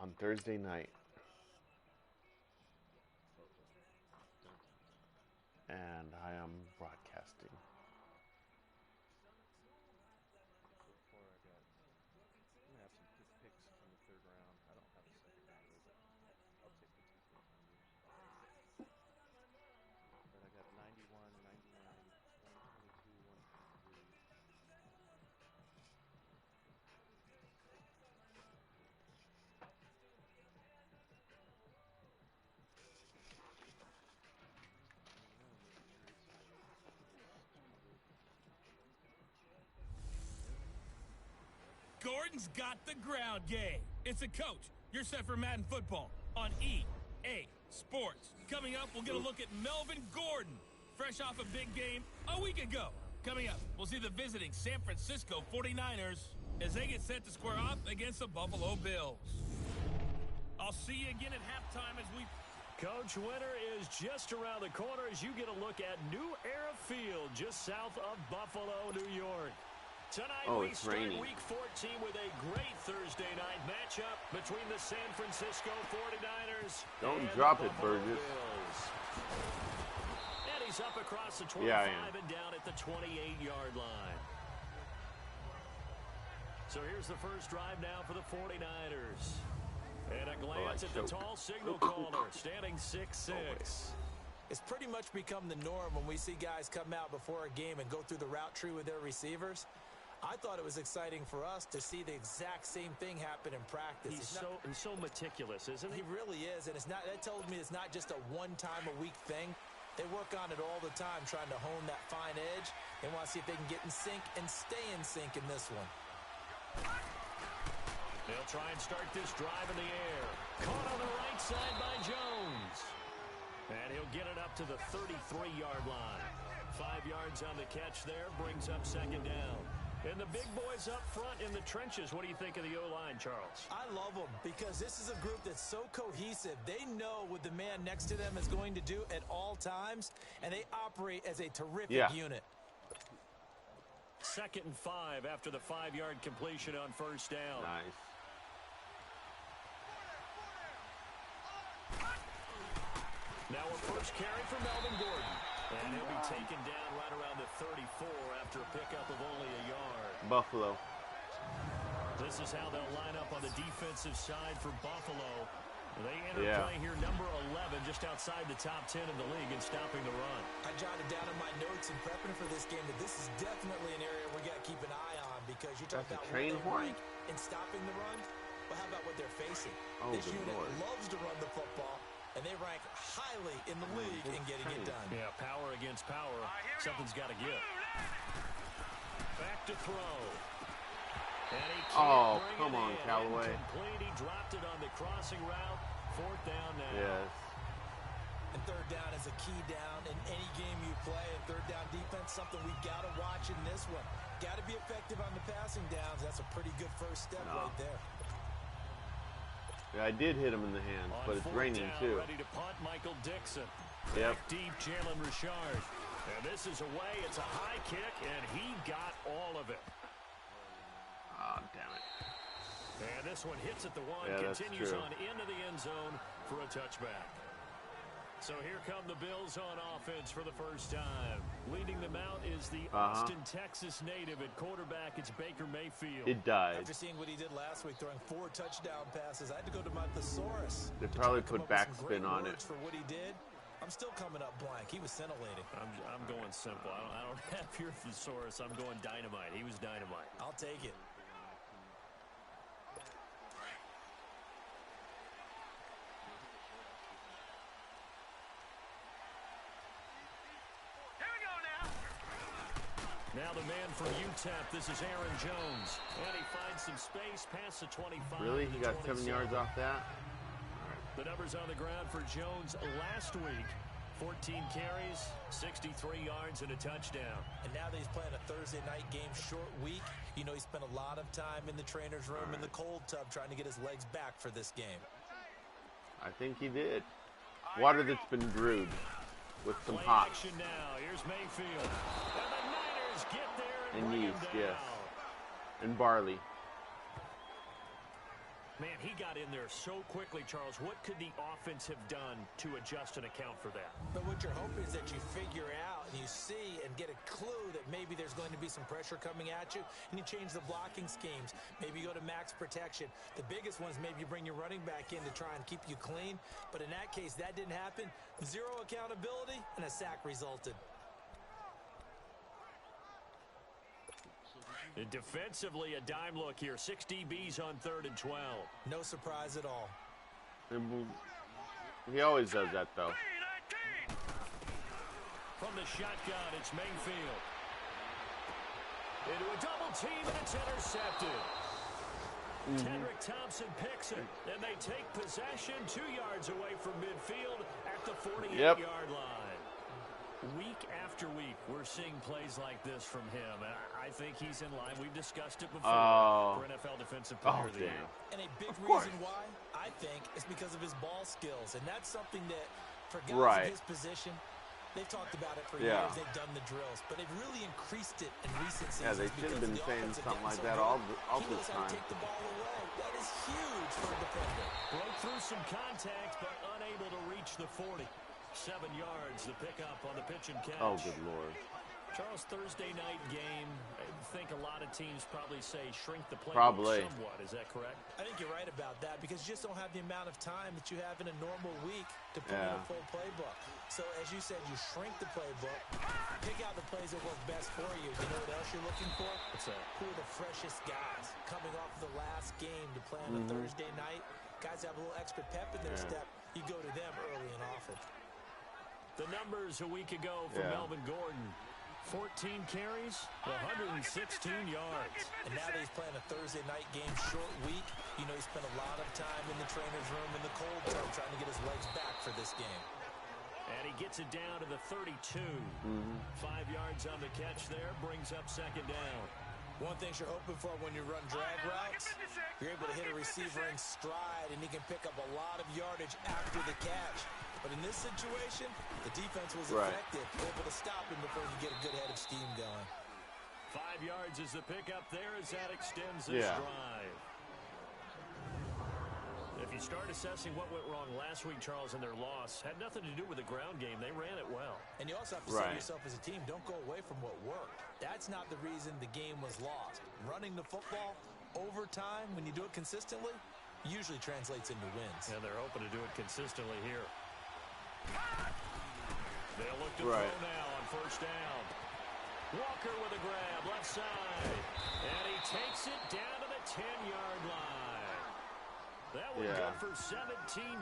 on Thursday night. And I am broadcasting. Gordon's got the ground game. It's a coach. You're set for Madden football on EA Sports. Coming up, we'll get a look at Melvin Gordon, fresh off a big game a week ago. Coming up, we'll see the visiting San Francisco 49ers as they get set to square off against the Buffalo Bills. I'll see you again at halftime as we... Coach, winter is just around the corner as you get a look at New Era Field just south of Buffalo, New York. Tonight we start raining. Week 14 with a great Thursday night matchup between the San Francisco 49ers Don't and drop the it, Buffalo Burgess. Bills. And he's up across the 25 and down at the 28-yard line. So here's the first drive now for the 49ers. And a glance at the tall signal caller, standing 6'6". It's pretty much become the norm when we see guys come out before a game and go through the route tree with their receivers. I thought it was exciting for us to see the exact same thing happen in practice. He's so meticulous, isn't he? He really is, and that tells me it's not just a one-time-a-week thing. They work on it all the time, trying to hone that fine edge. They want to see if they can get in sync and stay in sync in this one. They'll try and start this drive in the air. Caught on the right side by Jones. And he'll get it up to the 33-yard line. 5 yards on the catch there, brings up second down. And the big boys up front in the trenches. What do you think of the O-line, Charles? I love them because this is a group that's so cohesive. They know what the man next to them is going to do at all times, and they operate as a terrific unit. 2nd and 5 after the 5-yard completion on first down. Nice. Now a first carry for Melvin Gordon. And he'll be taken down right around the 34 after a pickup of only a yard. Buffalo. This is how they'll line up on the defensive side for Buffalo. They enter play here, number 11, just outside the top 10 in the league and stopping the run. I jotted down in my notes in prepping for this game that this is definitely an area we got to keep an eye on because you're talking about where they rank in stopping the run. But how about what they're facing? This unit loves to run the football, and they rank highly in the league in getting it done. Yeah, power against power. Something's got to give. Back to throw. And he can't bring come on, Callaway. Incomplete. He dropped it on the crossing route. 4th down now. Yes. And 3rd down is a key down in any game you play. And 3rd down defense, something we got to watch in this one. Got to be effective on the passing downs. That's a pretty good first step right there. Yeah, I did hit him in the hands, but it's raining too. Ready to punt, Michael Dixon. Yep. Back deep, Jalen Richard. And this is away. It's a high kick, and he got all of it. Oh, damn it. And this one hits at the 1, continues on into the end zone for a touchback. So here come the Bills on offense for the first time. Leading them out is the Austin, Texas native at quarterback. It's Baker Mayfield. It died. After seeing what he did last week, throwing 4 touchdown passes, I had to go to my thesaurus. They probably put backspin on it. For what he did. I'm still coming up blank. He was scintillating. I'm going simple. I don't have your thesaurus. I'm going dynamite. He was dynamite. I'll take it. Now the man from UTEP, this is Aaron Jones. And he finds some space past the 25. Really? He got 7 yards off that? The numbers on the ground for Jones last week. 14 carries, 63 yards, and a touchdown. And now that he's playing a Thursday night game, short week, you know he spent a lot of time in the trainer's room in the cold tub trying to get his legs back for this game. I think he did. Water that's been brewed with some hops. Action now. Here's Mayfield. And the Niners get there and And bring yeast, him down. yes. And barley. Man, he got in there so quickly, Charles. What could the offense have done to adjust and account for that? But what you're hoping is that you figure out and you see and get a clue that maybe there's going to be some pressure coming at you, and you change the blocking schemes. Maybe you go to max protection. The biggest one is maybe you bring your running back in to try and keep you clean. But in that case, that didn't happen. Zero accountability, and a sack resulted. And defensively, a dime look here. 6 DBs on 3rd and 12. No surprise at all. He always does that, though. From the shotgun, it's Mayfield. Into a double team, and it's intercepted. Tedrick Thompson picks it, and they take possession 2 yards away from midfield at the 48-yard line. Week after week, we're seeing plays like this from him. And I think he's in line. We've discussed it before for NFL Defensive Player of the Year. And a big reason why, I think, is because of his ball skills. And that's something that, for guys in his position, they've talked about it for years. They've done the drills. But they've really increased it in recent seasons. Yeah, they should have been saying something like that all this time. Take the ball away. That is huge for a defender. Broke through some contact, but unable to reach the 40. 7 yards, the pickup on the pitch and catch. Oh, good Lord. Charles, Thursday night game. I think a lot of teams probably say shrink the playbook somewhat. Is that correct? I think you're right about that because you just don't have the amount of time that you have in a normal week to put in a full playbook. So, as you said, you shrink the playbook, pick out the plays that work best for you. You know what else you're looking for? What's that? Who are the freshest guys coming off the last game to play on a Thursday night? Guys have a little extra pep in their step. You go to them early and often. The numbers a week ago for Melvin Gordon. 14 carries, 116 yards. And now that he's playing a Thursday night game, short week, you know he spent a lot of time in the trainer's room in the cold tub trying to get his legs back for this game. And he gets it down to the 32. 5 yards on the catch there, brings up 2nd down. One thing you're hoping for when you run drag routes, you're able to hit a receiver in stride, and he can pick up a lot of yardage after the catch. But in this situation, the defense was effective, able to stop him before he could get a good head of steam going. 5 yards is the pickup there as that extends this drive. If you start assessing what went wrong last week, Charles, in their loss, had nothing to do with the ground game. They ran it well. And you also have to say to yourself as a team, don't go away from what worked. That's not the reason the game was lost. Running the football over time, when you do it consistently, usually translates into wins. And they're hoping to do it consistently here. They'll look to throw now on 1st down. Walker with a grab, left side. And he takes it down to the 10-yard line. That would go for 17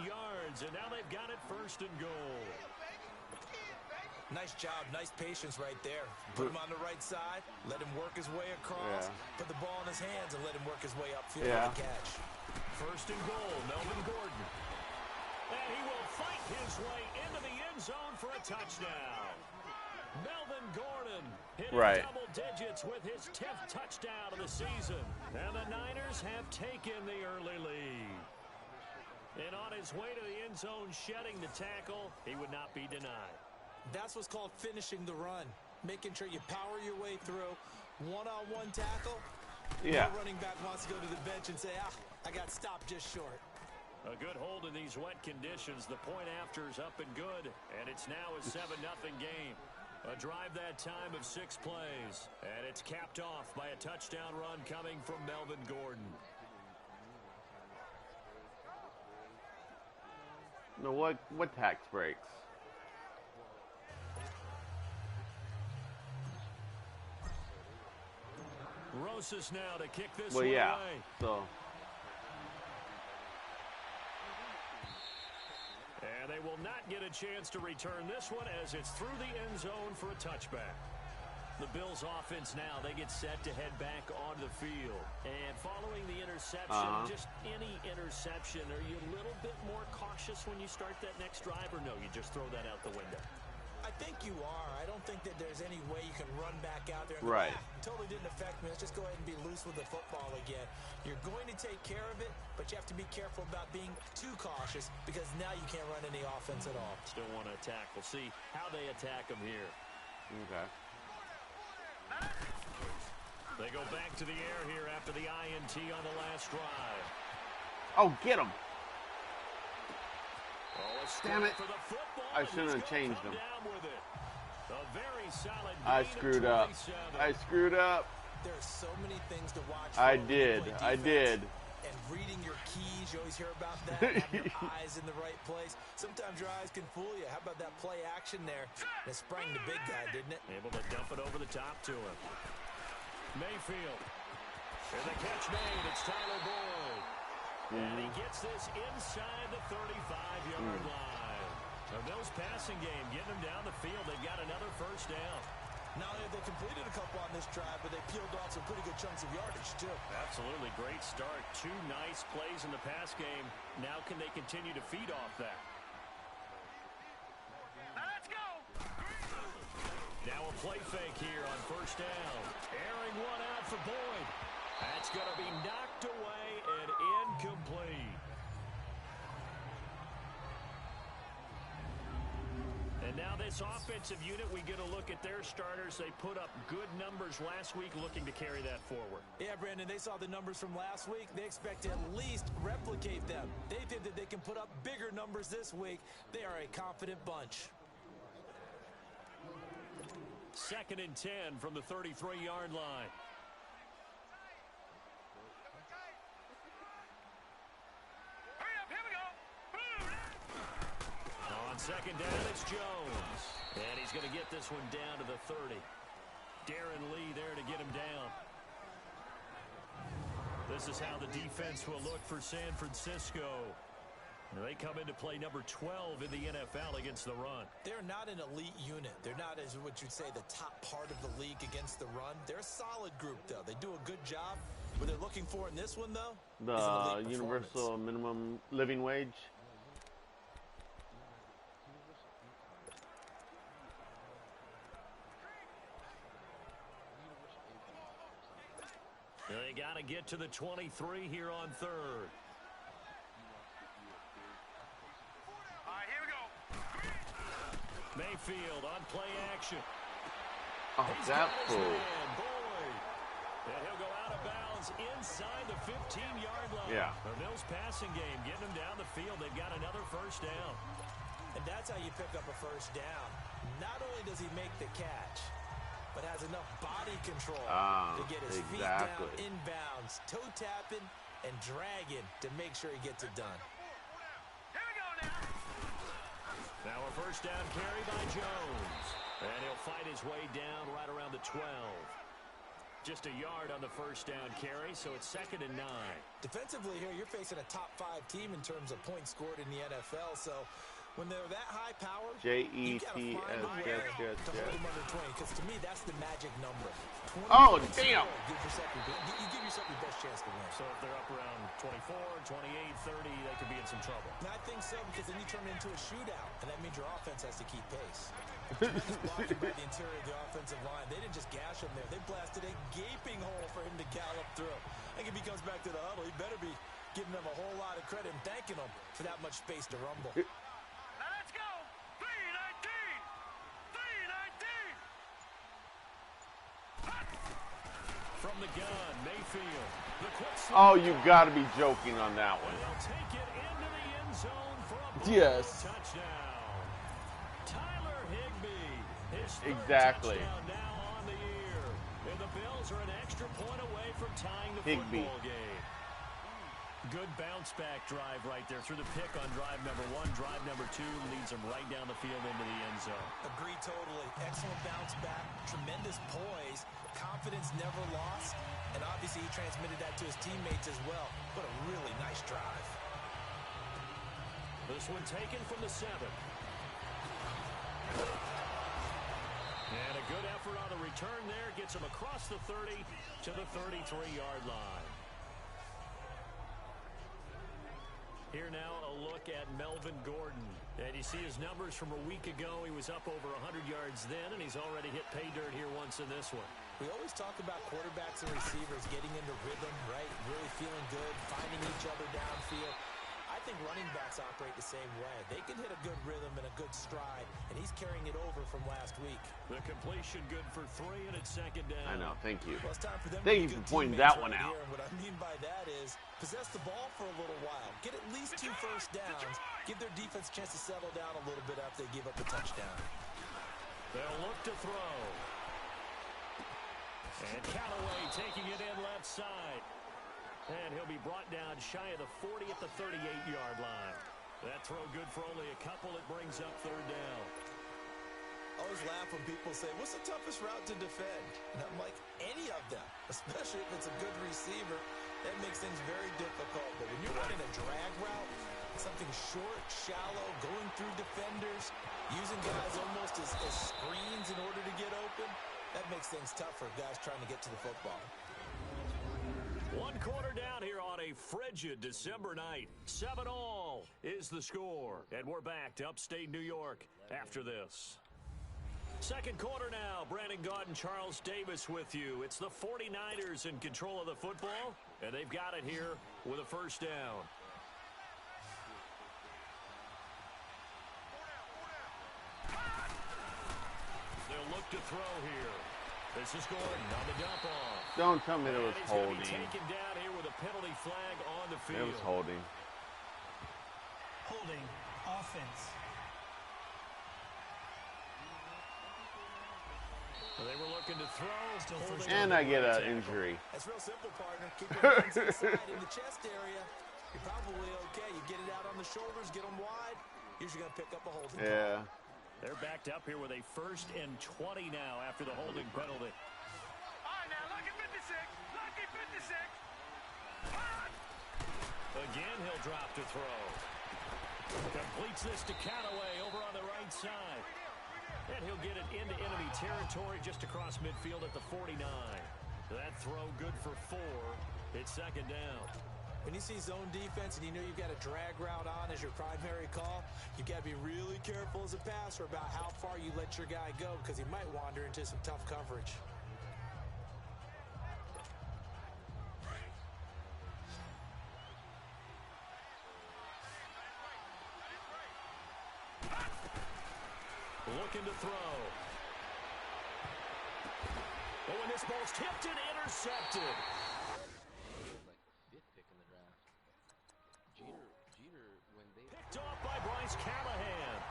yards, and now they've got it 1st and goal. Nice job, nice patience right there. Put him on the right side, let him work his way across, put the ball in his hands, and let him work his way upfield for the catch. 1st and goal, Melvin Gordon. And he will fight his way into the end zone for a touchdown. Melvin Gordon hitting double digits with his 10th touchdown of the season. And the Niners have taken the early lead. And on his way to the end zone, shedding the tackle, he would not be denied. That's what's called finishing the run. Making sure you power your way through. One-on-one tackle. No running back wants to go to the bench and say, I got stopped just short. A good hold in these wet conditions. The point after is up and good, and it's now a 7-0 game. A drive that time of 6 plays, and it's capped off by a touchdown run coming from Melvin Gordon. No, what tax breaks? Rosas now to kick this one away. So. And they will not get a chance to return this one as it's through the end zone for a touchback. The Bills offense now, they get set to head back onto the field. And following the interception, just any interception, are you a little bit more cautious when you start that next drive, or no, you just throw that out the window? I think you are. I don't think that there's any way you can run back out there and go, totally didn't affect me. Let's just go ahead and be loose with the football again. You're going to take care of it, but you have to be careful about being too cautious because now you can't run any offense at all. Still want to attack. We'll see how they attack them here. Okay. They go back to the air here after the INT on the last drive. Oh, get him. Damn it. I shouldn't have changed him. I screwed up. I screwed up. There's so many things to watch. I did. And reading your keys, you always hear about that. Having your eyes in the right place. Sometimes your eyes can fool you. How about that play action there? It sprang the big guy, didn't it? Able to dump it over the top to him. Mayfield. And the catch made. It's Tyler Boyd. And he gets this inside the 35-yard line. A Bills passing game, getting them down the field. They've got another first down. Not only have they completed a couple on this drive, but they peeled off some pretty good chunks of yardage, too. Absolutely. Great start. 2 nice plays in the pass game. Now can they continue to feed off that? Let's go! Now a play fake here on first down. Airing one out for Boyd. That's going to be knocked away and incomplete. And now this offensive unit, we get a look at their starters. They put up good numbers last week, looking to carry that forward. Yeah, Brandon, they saw the numbers from last week. They expect to at least replicate them. They think that they can put up bigger numbers this week. They are a confident bunch. 2nd and 10 from the 33-yard line. On 2nd down, it's Jones. And he's going to get this one down to the 30. Darren Lee there to get him down. This is how the defense will look for San Francisco. They come into play number 12 in the NFL against the run. They're not an elite unit. They're not, as what you'd say, the top part of the league against the run. They're a solid group, though. They do a good job. What they're looking for in this one, though, the universal minimum living wage. They got to get to the 23 here on 3rd. All right, here we go. Mayfield on play action. Oh, that fool. Boyd. And he'll go out of bounds inside the 15-yard line. Yeah. The Bills passing game, getting them down the field. They've got another first down. And that's how you pick up a first down. Not only does he make the catch, but has enough body control to get his feet down, inbounds, toe tapping, and dragging to make sure he gets it done. Here we go now. Now a first down carry by Jones. And he'll fight his way down right around the 12. Just a yard on the first down carry, so it's 2nd and 9. Defensively here, you're facing a top 5 team in terms of points scored in the NFL, so when they're that high power, you gotta find a way to hold them under 20, because to me, that's the magic number. Oh, damn! You give yourself your best chance to win. So if they're up around 24, 28, 30, they could be in some trouble. And I think so, because then you turn it into a shootout, and that means your offense has to keep pace. Tremendous blocking by the interior of the offensive line. They didn't just gash him there. They blasted a gaping hole for him to gallop through. I think if he comes back to the huddle, he better be giving them a whole lot of credit and thanking them for that much space to rumble. Now let's go. 319. 319. From the gun, Mayfield. The quick Oh, you got to be joking on that one. They'll take it into the end zone for a touchdown. Tyler Higbee, his third touchdown now on the year. And the Bills are an extra point away from tying the football game. Good bounce-back drive right there through the pick on drive number 1. Drive number 2 leads them right down the field into the end zone. Agreed totally. Excellent bounce-back, tremendous poise, confidence never lost, and obviously he transmitted that to his teammates as well. What a really nice drive. This one taken from the 7. And a good effort on the return there. Gets him across the 30 to the 33-yard line. Here now a look at Melvin Gordon. And you see his numbers from a week ago. He was up over 100 yards then, and he's already hit pay dirt here once in this one. We always talk about quarterbacks and receivers getting into rhythm, right? Really feeling good, finding each other downfield. I think running backs operate the same way. They can hit a good rhythm and a good stride, and he's carrying it over from last week. The completion good for 3, and it's second down. I know. Thank you. Well, it's time for them Thank you for pointing that one out. And what I mean by that is possess the ball for a little while. Get at least 2 first downs. Give their defense a chance to settle down a little bit after they give up a touchdown. They'll look to throw. And Callaway taking it in left side. And he'll be brought down shy of the 40 at the 38-yard line. That throw good for only a couple. It brings up third down. I always laugh when people say, what's the toughest route to defend? And I'm like, any of them, especially if it's a good receiver. That makes things very difficult. But when you're running a drag route, something short, shallow, going through defenders, using guys almost as screens in order to get open, that makes things tough for guys trying to get to the football. 1 quarter down here on a frigid December night. 7-all is the score. And we're back to upstate New York after this. Second quarter now. Brandon Gaudin, Charles Davis with you. It's the 49ers in control of the football, and they've got it here with a first down. They'll look to throw here. This is Gordon on the dump off. Don't tell me there was holding. Taken down here with a penalty flag on the field. There was holding. Holding offense. They were looking to throw. And I get an injury. That's real simple, partner. Keep your hands inside in the chest area. You're probably okay. You get it out on the shoulders, get them wide. Usually going to pick up a holding. Yeah. They're backed up here with a 1st and 20 now after the holding penalty. All right, now, lucky 56. Lucky 56. Again, he'll drop to throw. Completes this to Callaway over on the right side. And he'll get it into enemy territory just across midfield at the 49. That throw good for 4. It's second down. When you see zone defense and you know you've got a drag route on as your primary call, you've got to be really careful as a passer about how far you let your guy go because he might wander into some tough coverage. Looking to throw. Oh, and this ball's tipped and intercepted. Picked off by Bryce Callahan.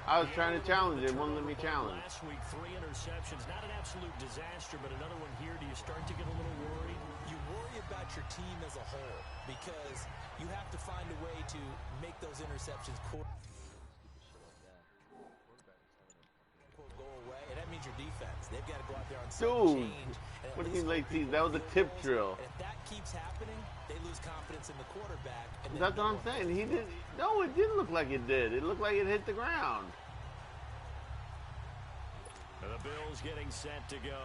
I was trying to challenge it. Wouldn't let me challenge. Last week, 3 interceptions. Not an absolute disaster, but another one here. Do you start to get a little worried? You worry about your team as a whole because you have to find a way to make those interceptions go away, and that means your defense. They've got to go out there on some change. What do you mean, like, that was a tip drill. And if that keeps happening, they lose confidence in the quarterback. And that's what I'm saying. He didn't. No, it didn't look like it did. It looked like it hit the ground. The Bills getting set to go.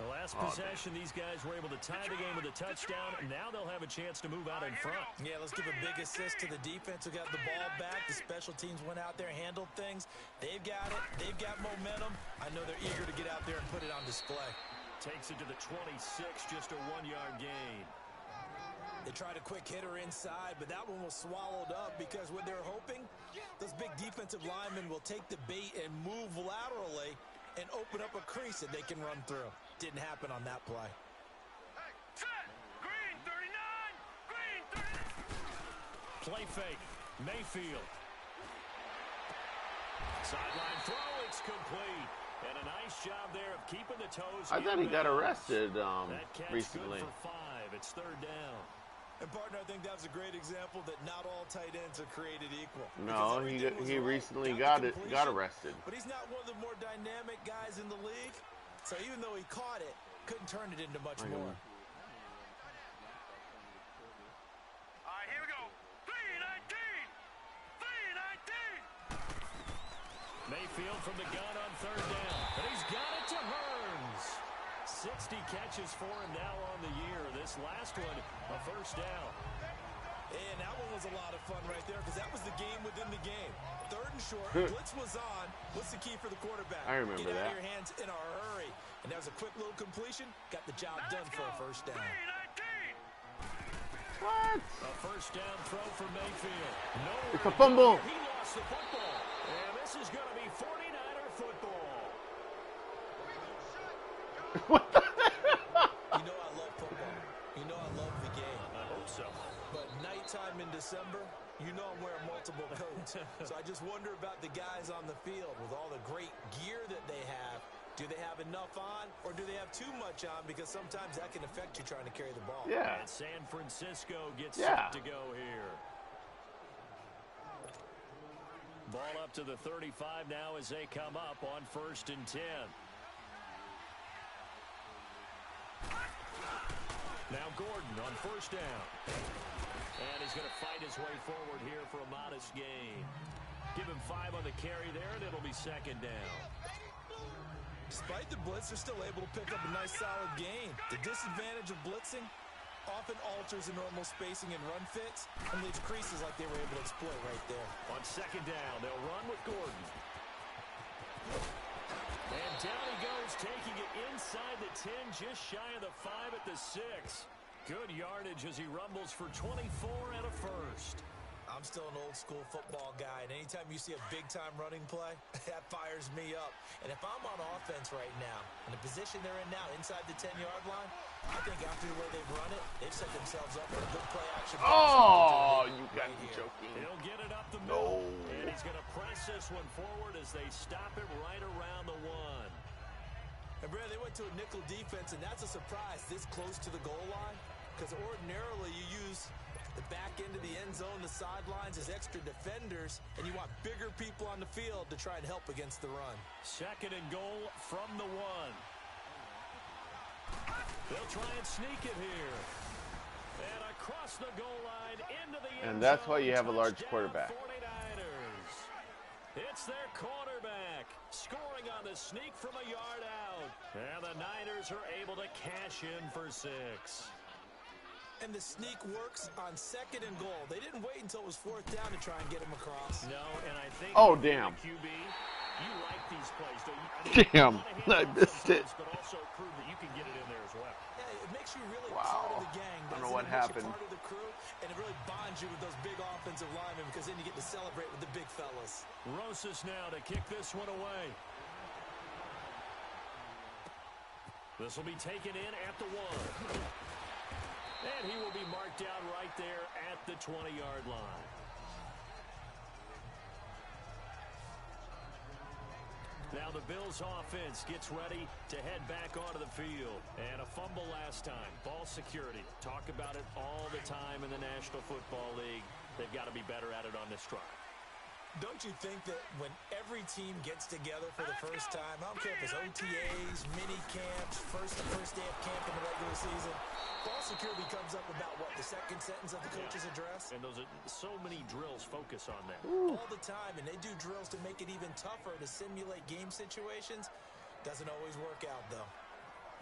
The last possession, these guys were able to tie the game with a touchdown, and now they'll have a chance to move out in front. Yeah, let's give a big assist to the defense who got the ball back. The special teams went out there, handled things. They've got it. They've got momentum. I know they're eager to get out there and put it on display. Takes it to the 26, just a 1-yard gain. They tried a quick hitter inside, but that one was swallowed up because what they're hoping, those big defensive linemen will take the bait and move laterally and open up a crease that they can run through. Didn't happen on that play. Hey, set! Green 39! Green 39! Play fake. Mayfield. Sideline throw. It's complete. And a nice job there of keeping the toes. I thought he got arrested recently. Good for 5. It's third down. And, partner, I think that was a great example that not all tight ends are created equal. No, he recently got arrested. But he's not one of the more dynamic guys in the league. So even though he caught it, couldn't turn it into much more. All right, here we go. 319! 319! Mayfield from the gun on third down. And he's got it to Hearns. 60 catches for him now on the year. This last one, a first down. And that one was a lot of fun right there because that was the game within the game. Third and short, blitz was on. What's the key for the quarterback? I remember Get out that. of your hands in a hurry. And that was a quick little completion. Got the job done for a first down. 319! What? A first down throw for Mayfield. It's a fumble. He lost the football. And this is going to be 49er football. What the You know I love football. You know I love the game. I hope so. But nighttime in December, you know I'm wearing multiple coats. So I just wonder about the guys on the field with all the great gear that they have. Do they have enough on, or do they have too much on? Because sometimes that can affect you trying to carry the ball. Yeah. And San Francisco gets set to go here. Ball up to the 35 now as they come up on 1st and 10. Now Gordon on 1st down. And he's going to fight his way forward here for a modest gain. Give him 5 on the carry there, and it'll be 2nd down. Despite the blitz, they're still able to pick up a nice solid gain. The disadvantage of blitzing often alters the normal spacing and run fits and leaves creases like they were able to exploit right there. On 2nd down, they'll run with Gordon. And down he goes, taking it inside the 10, just shy of the 5 at the 6. Good yardage as he rumbles for 24 and a first. I'm still an old-school football guy, and anytime you see a big-time running play, that fires me up. And if I'm on offense right now, in the position they're in now, inside the 10-yard line, I think after the way they've run it, they've set themselves up for a good play-action. Oh, you got me joking. He'll get it up the middle, and he's going to press this one forward as they stop him right around the 1. And Brad, they went to a nickel defense, and that's a surprise this close to the goal line, because ordinarily you use the back end of the end zone, the sidelines as extra defenders, and you want bigger people on the field to try and help against the run. 2nd and goal from the 1. They'll try and sneak it here. And across the goal line into the end And that's zone. why you have a large quarterback. 49ers. It's their quarterback scoring on the sneak from a yard out. And the Niners are able to cash in for 6. And the sneak works on 2nd and goal. They didn't wait until it was 4th down to try and get him across. No, and I think damn. QB, you like these plays, don't you? Damn, I missed it. But also prove that you can get it in there as well. Yeah, it makes you really part of the gang. I don't know what It makes happened. you part of the crew, and it really bonds you with those big offensive linemen because then you get to celebrate with the big fellas. Rosas now to kick this one away. This will be taken in at the 1. And he will be marked down right there at the 20-yard line. Now the Bills offense gets ready to head back onto the field. And a fumble last time. Ball security. Talk about it all the time in the National Football League. They've got to be better at it on this drive. Don't you think that when every team gets together for the first time, I don't care if it's OTAs, mini camps, first day of camp in the regular season, ball security comes up about what, the 2nd sentence of the coach's address? And those are so many drills focus on that. All the time, and they do drills to make it even tougher to simulate game situations. Doesn't always work out, though.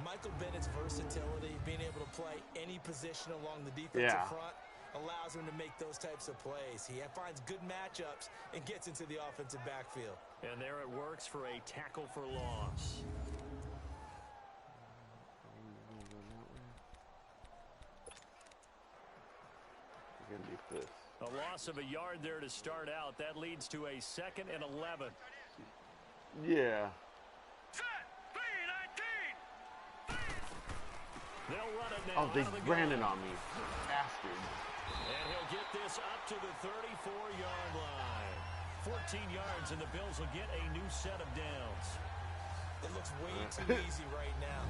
Michael Bennett's versatility, being able to play any position along the defensive front, allows him to make those types of plays. He finds good matchups and gets into the offensive backfield. And there it works for a tackle for loss. A loss of a yard there to start out. That leads to a 2nd and 11. Yeah. They'll run it now. Oh, they ran it on me. Bastards. And he'll get this up to the 34-yard line. 14 yards, and the Bills will get a new set of downs. It looks way too easy right now.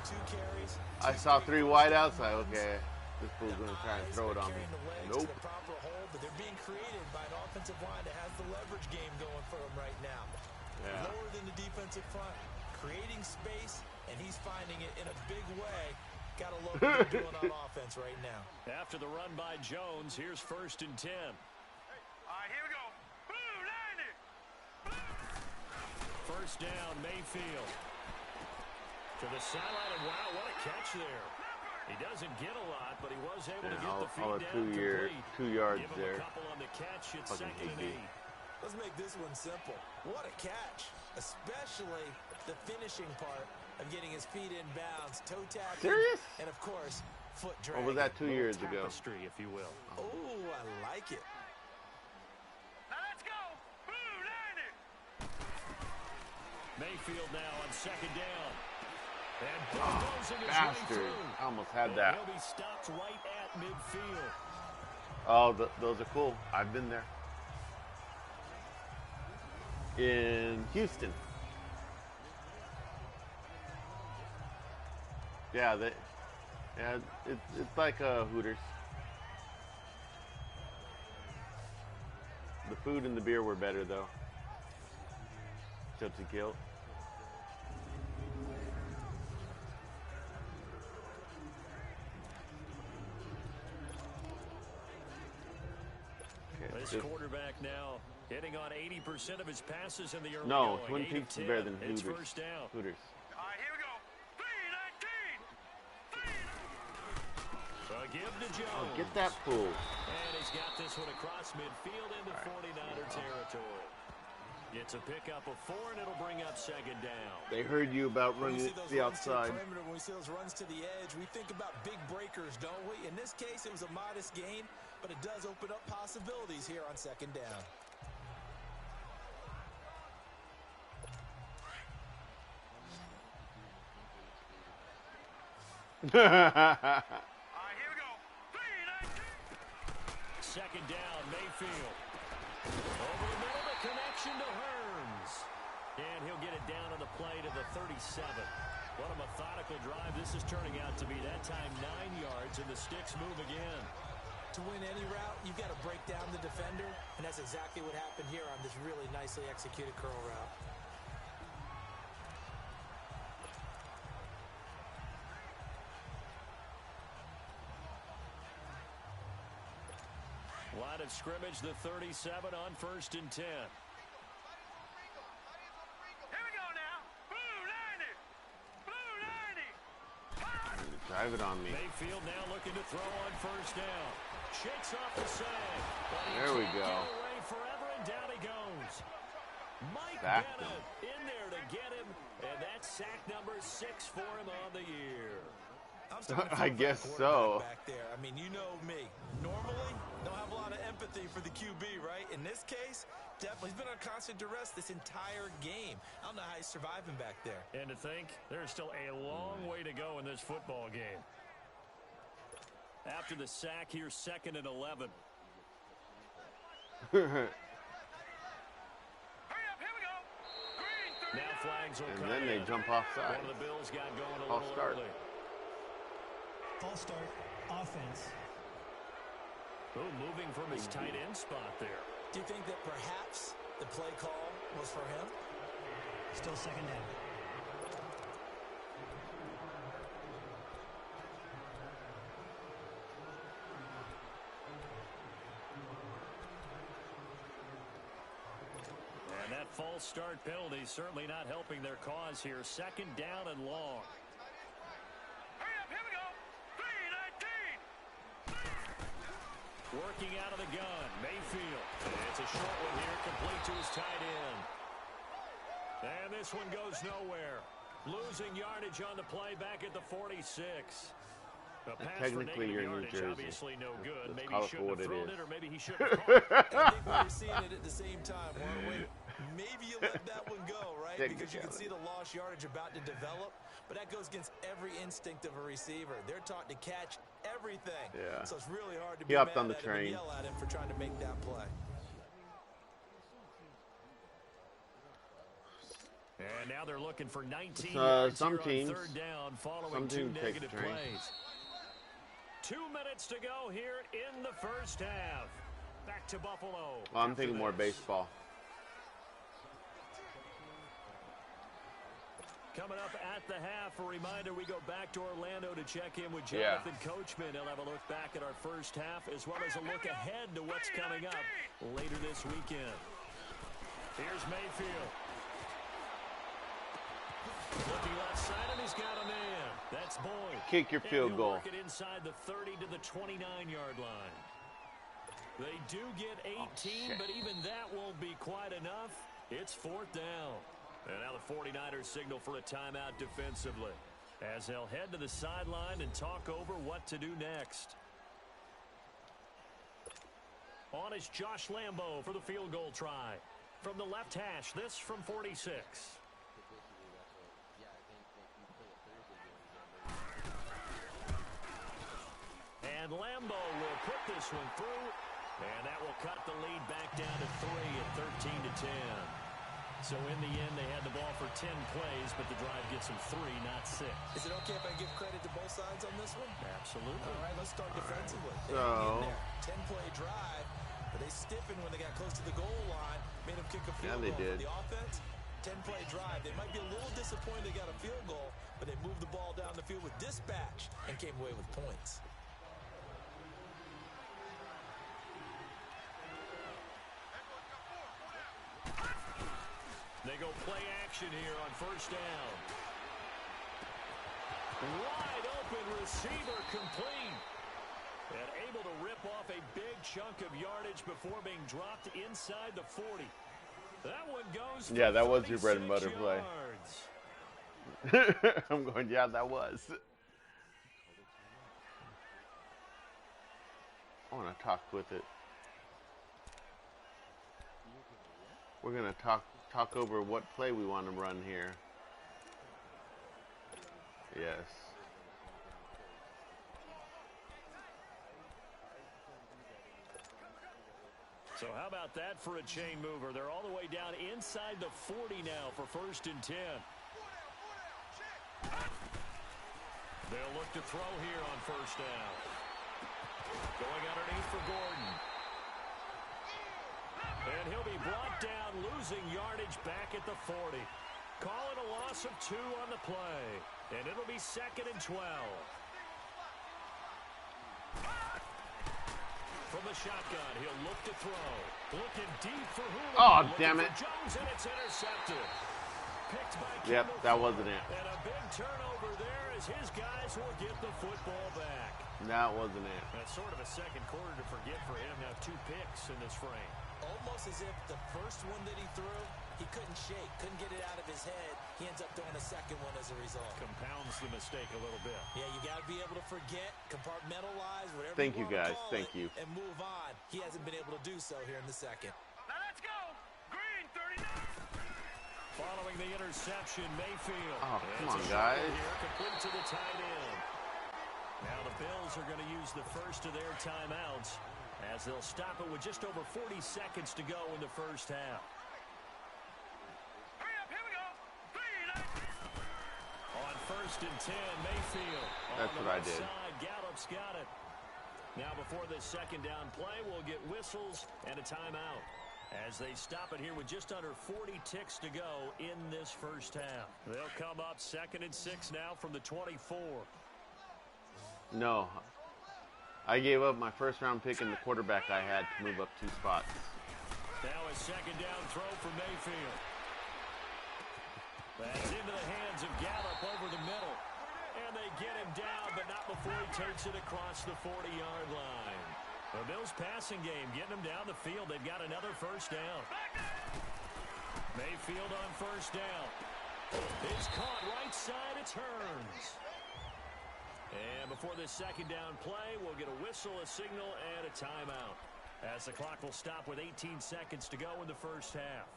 2 carries. I saw 3 wideouts. Okay, this fool's going to try and throw it on me. Nope. The proper hold, but they're being created by an offensive line that has the leverage game going for them right now. Yeah. Lower than the defensive front, creating space, and he's finding it in a big way. Got to love what they're doing on offense right now. After the run by Jones, here's 1st and 10. All right, here we go. Blue, 90. 1st down, Mayfield. To the sideline, and wow, what a catch there. He doesn't get a lot, but he was able to get the feed down 2 yards Give him there. a couple on the catch. It's Fucking 2nd and 8. Let's make this one simple. What a catch, especially the finishing part of getting his feet in bounds, toe tapping, Serious? and of course, foot drag. Or was that 2 years ago? Tapestry, if you will. Oh, I like it. Now let's go. Blue 90. Mayfield now on second down. And bulldozing his way Bastard. through. I almost had And that. he'll be stopped right at midfield. Oh, those are cool. I've been there. In Houston. Yeah, it's like Hooters. The food and the beer were better though. Chelsea Guilt. This quarterback now hitting on 80% of his passes in the early No, going. Twin Peaks is better than Hooters. It's first down. Hooters. All right, here we go. 319. So give to Jones. Oh, get that fool. And he's got this one across midfield into 49er territory. It's a pickup of 4, and it'll bring up second down. They heard you about running it to the outside. When we see those runs to the edge, we think about big breakers, don't we? In this case, it was a modest gain, but it does open up possibilities here on second down. All right, here we go. 319. Second down, Mayfield. Over the middle, the connection to Hearns. And he'll get it down on the play to the 37. What a methodical drive this is turning out to be. That time 9 yards, and the sticks move again. To win any route, you've got to break down the defender, and that's exactly what happened here on this really nicely executed curl route. Line of scrimmage, the 37 on 1st and 10. Here we go now. Blue 90. Blue 90. Drive it on me. Mayfield now looking to throw on first down. Shakes off the sag. There we go. Get away forever, and down he goes. Mike Sacked Bennett in there to get him, and that's sack number 6 for him on the year. I guess so. Back there. I mean, you know me. Normally, don't have a lot of empathy for the QB, right? In this case, definitely he's been on constant duress this entire game. I don't know how he's surviving back there. And to think, there's still a long way to go in this football game. After the sack, here's 2nd and 11. Hurry up, here we go. Green 3. Now flags will And come then they in. jump offside. One of the Bills got going a False little start. early. False start, offense. Oh, moving from his tight end spot there. Do you think that perhaps the play call was for him? Still second down. And that false start penalty certainly not helping their cause here. 2nd down and long. Hurry up, here we go. 319. Working out of the gun, Mayfield. It's a short one here, complete to his tight end. And this one goes nowhere. Losing yardage on the play back at the 46. A pass Technically, for you're in New yardage, Jersey. obviously no good. Let's Maybe call he it for shouldn't what have it thrown is. it, or maybe he shouldn't have caught it. I think we're seeing it at the same time, weren't we? Maybe you let that one go, right? Because you can see the lost yardage about to develop. But that goes against every instinct of a receiver. They're taught to catch everything. Yeah. So it's really hard to He be hopped mad on the at him and train. yell at him for trying to make that play. And now they're looking for 19 Some yards here teams- on 3rd down following some 2 teams take the negative train. plays. 2 minutes to go here in the first half. Back to Buffalo. Well, I'm after thinking more this. baseball. Coming up at the half, a reminder, we go back to Orlando to check in with Yeah. Jonathan Coachman. He'll have a look back at our first half, as well as a look ahead to what's coming up later this weekend. Here's Mayfield. Looking left side, and he's got a man. That's Boyd. Kick your And field he'll goal. work it inside the 30 to the 29-yard line. They do get 18, but even that won't be quite enough. It's 4th down. And now the 49ers signal for a timeout defensively. as they'll head to the sideline and talk over what to do next. On is Josh Lambo for the field goal try. From the left hash, this from 46. And Lambo will put this one through, and that will cut the lead back down to 3 at 13-10. So in the end, they had the ball for 10 plays, but the drive gets them 3, not 6. Is it okay if I give credit to both sides on this one? Absolutely. All right, let's start defensively. They hung in there. 10-play drive, but they stiffened when they got close to the goal line, made them kick a field goal. For the offense, 10-play drive. They might be a little disappointed they got a field goal, but they moved the ball down the field with dispatch and came away with points. They go play action here on first down. Wide open receiver complete. And able to rip off a big chunk of yardage before being dropped inside the 40. That one goes. Yeah, that was your bread and butter play. I'm going, yeah, that was. I want to talk with it. We're going to talk over what play we want to run here. Yes. So how about that for a chain mover? They're all the way down inside the 40 now for 1st and 10. They'll look to throw here on first down. Going underneath for Gordon. And he'll be brought down, losing yardage back at the 40. Call it a loss of 2 on the play. And it'll be 2nd and 12. From the shotgun, he'll look to throw. Looking deep for Julio. Oh, damn it. Jones, and it's intercepted. Picked by yep, that wasn't it. And a big turnover there as his guys will get the football back. That wasn't it. That's sort of a second quarter to forget for him. Now 2 picks in this frame. Almost as if the first one that he threw, he couldn't shake, couldn't get it out of his head. He ends up throwing a second one as a result. Compounds the mistake a little bit. Yeah, you got to be able to forget, compartmentalize, whatever Thank you guys. Call Thank it, you. And move on. He hasn't been able to do so here in the second. Now let's go. Green 39. Following the interception, Mayfield. Oh, come on, guys. Here, complete to the tight end. Now the Bills are going to use the first of their timeouts as they'll stop it with just over 40 seconds to go in the first half. Hurry up, here we go. On 1st and 10, Mayfield. That's what I did. Side, Gallup's got it. Now before this second down play, we'll get whistles and a timeout as they stop it here with just under 40 ticks to go in this first half. They'll come up 2nd and 6 now from the 24. No. I gave up my first-round pick and the quarterback I had to move up 2 spots. Now a second down throw for Mayfield. That's into the hands of Gallup over the middle. And they get him down, but not before he takes it across the 40-yard line. The Bills passing game getting them down the field. They've got another first down. Mayfield on first down. It's caught right side. It turns. And before this second down play, we'll get a whistle, a signal, and a timeout as the clock will stop with 18 seconds to go in the first half.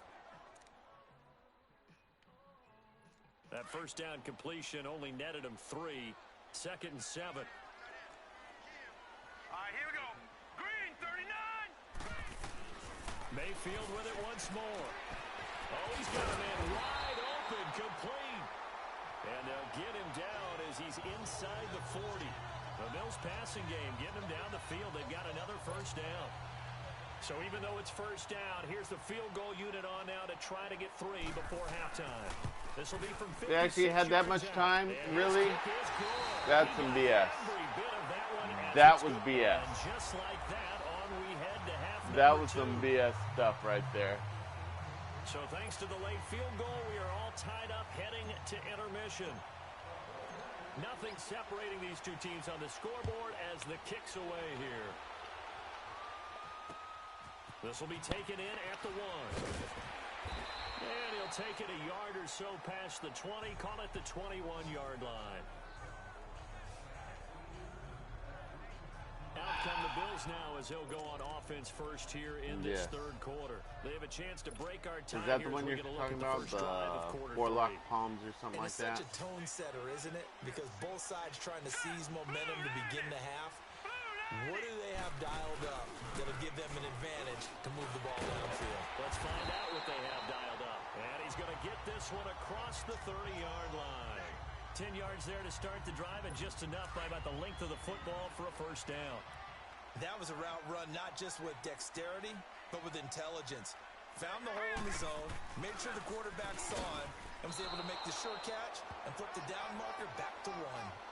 That first down completion only netted him 3. 2nd and 7. All right, here we go. Green 39. Mayfield with it once more. Oh, he's got a man wide open, complete. And they'll get him down as he's inside the 40. The Bills passing game getting him down the field. They've got another first down. So even though it's first down, here's the field goal unit on now to try to get 3 before halftime. This will be from 56 They actually had that much time? Really? That's some BS. That was BS. Just like that, on we head to half. That was some BS stuff right there. So thanks to the late field goal, we are all tied up heading to intermission. Nothing separating these two teams on the scoreboard as the kick's away here. This will be taken in at the 1. And he'll take it a yard or so past the 20, call it the 21-yard line. Out come the Bills now as he'll go on offense first here in this third quarter. They have a chance to break our tie. Is that the one you're talking about? The four lock palms or something like that? It's such a tone setter, isn't it? Because both sides trying to seize momentum to begin the half. What do they have dialed up that'll give them an advantage to move the ball downfield? Let's find out what they have dialed up. And he's going to get this one across the 30-yard line. 10 yards there to start the drive, and just enough by about the length of the football for a first down. That was a route run not just with dexterity, but with intelligence. Found the hole in the zone, made sure the quarterback saw it, and was able to make the sure catch and flip the down marker back to 1.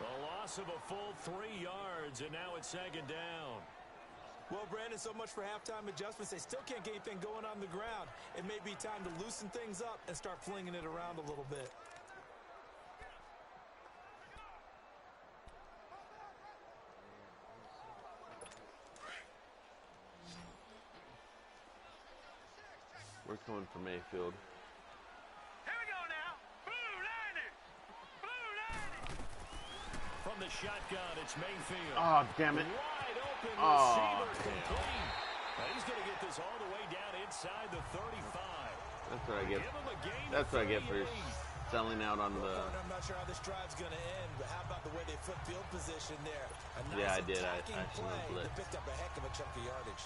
A loss of a full 3 yards, and now it's second down. Well, Brandon, so much for halftime adjustments. They still can't get anything going on the ground. It may be time to loosen things up and start flinging it around a little bit. We're coming from Mayfield. Here we go now. Blue 90. Blue 90. From the shotgun, it's Mayfield. Oh, damn it. Wide open receiver complete. And he's going to get this all the way down inside the 35. That's what I get. Give him a gain. That's what I get for selling out on the. I'm not sure how this drive's going to end, but how about the way they flip field position there? A nice Yeah, I did. I attacking seen the play blitz. that picked up a heck of a chunk of yardage.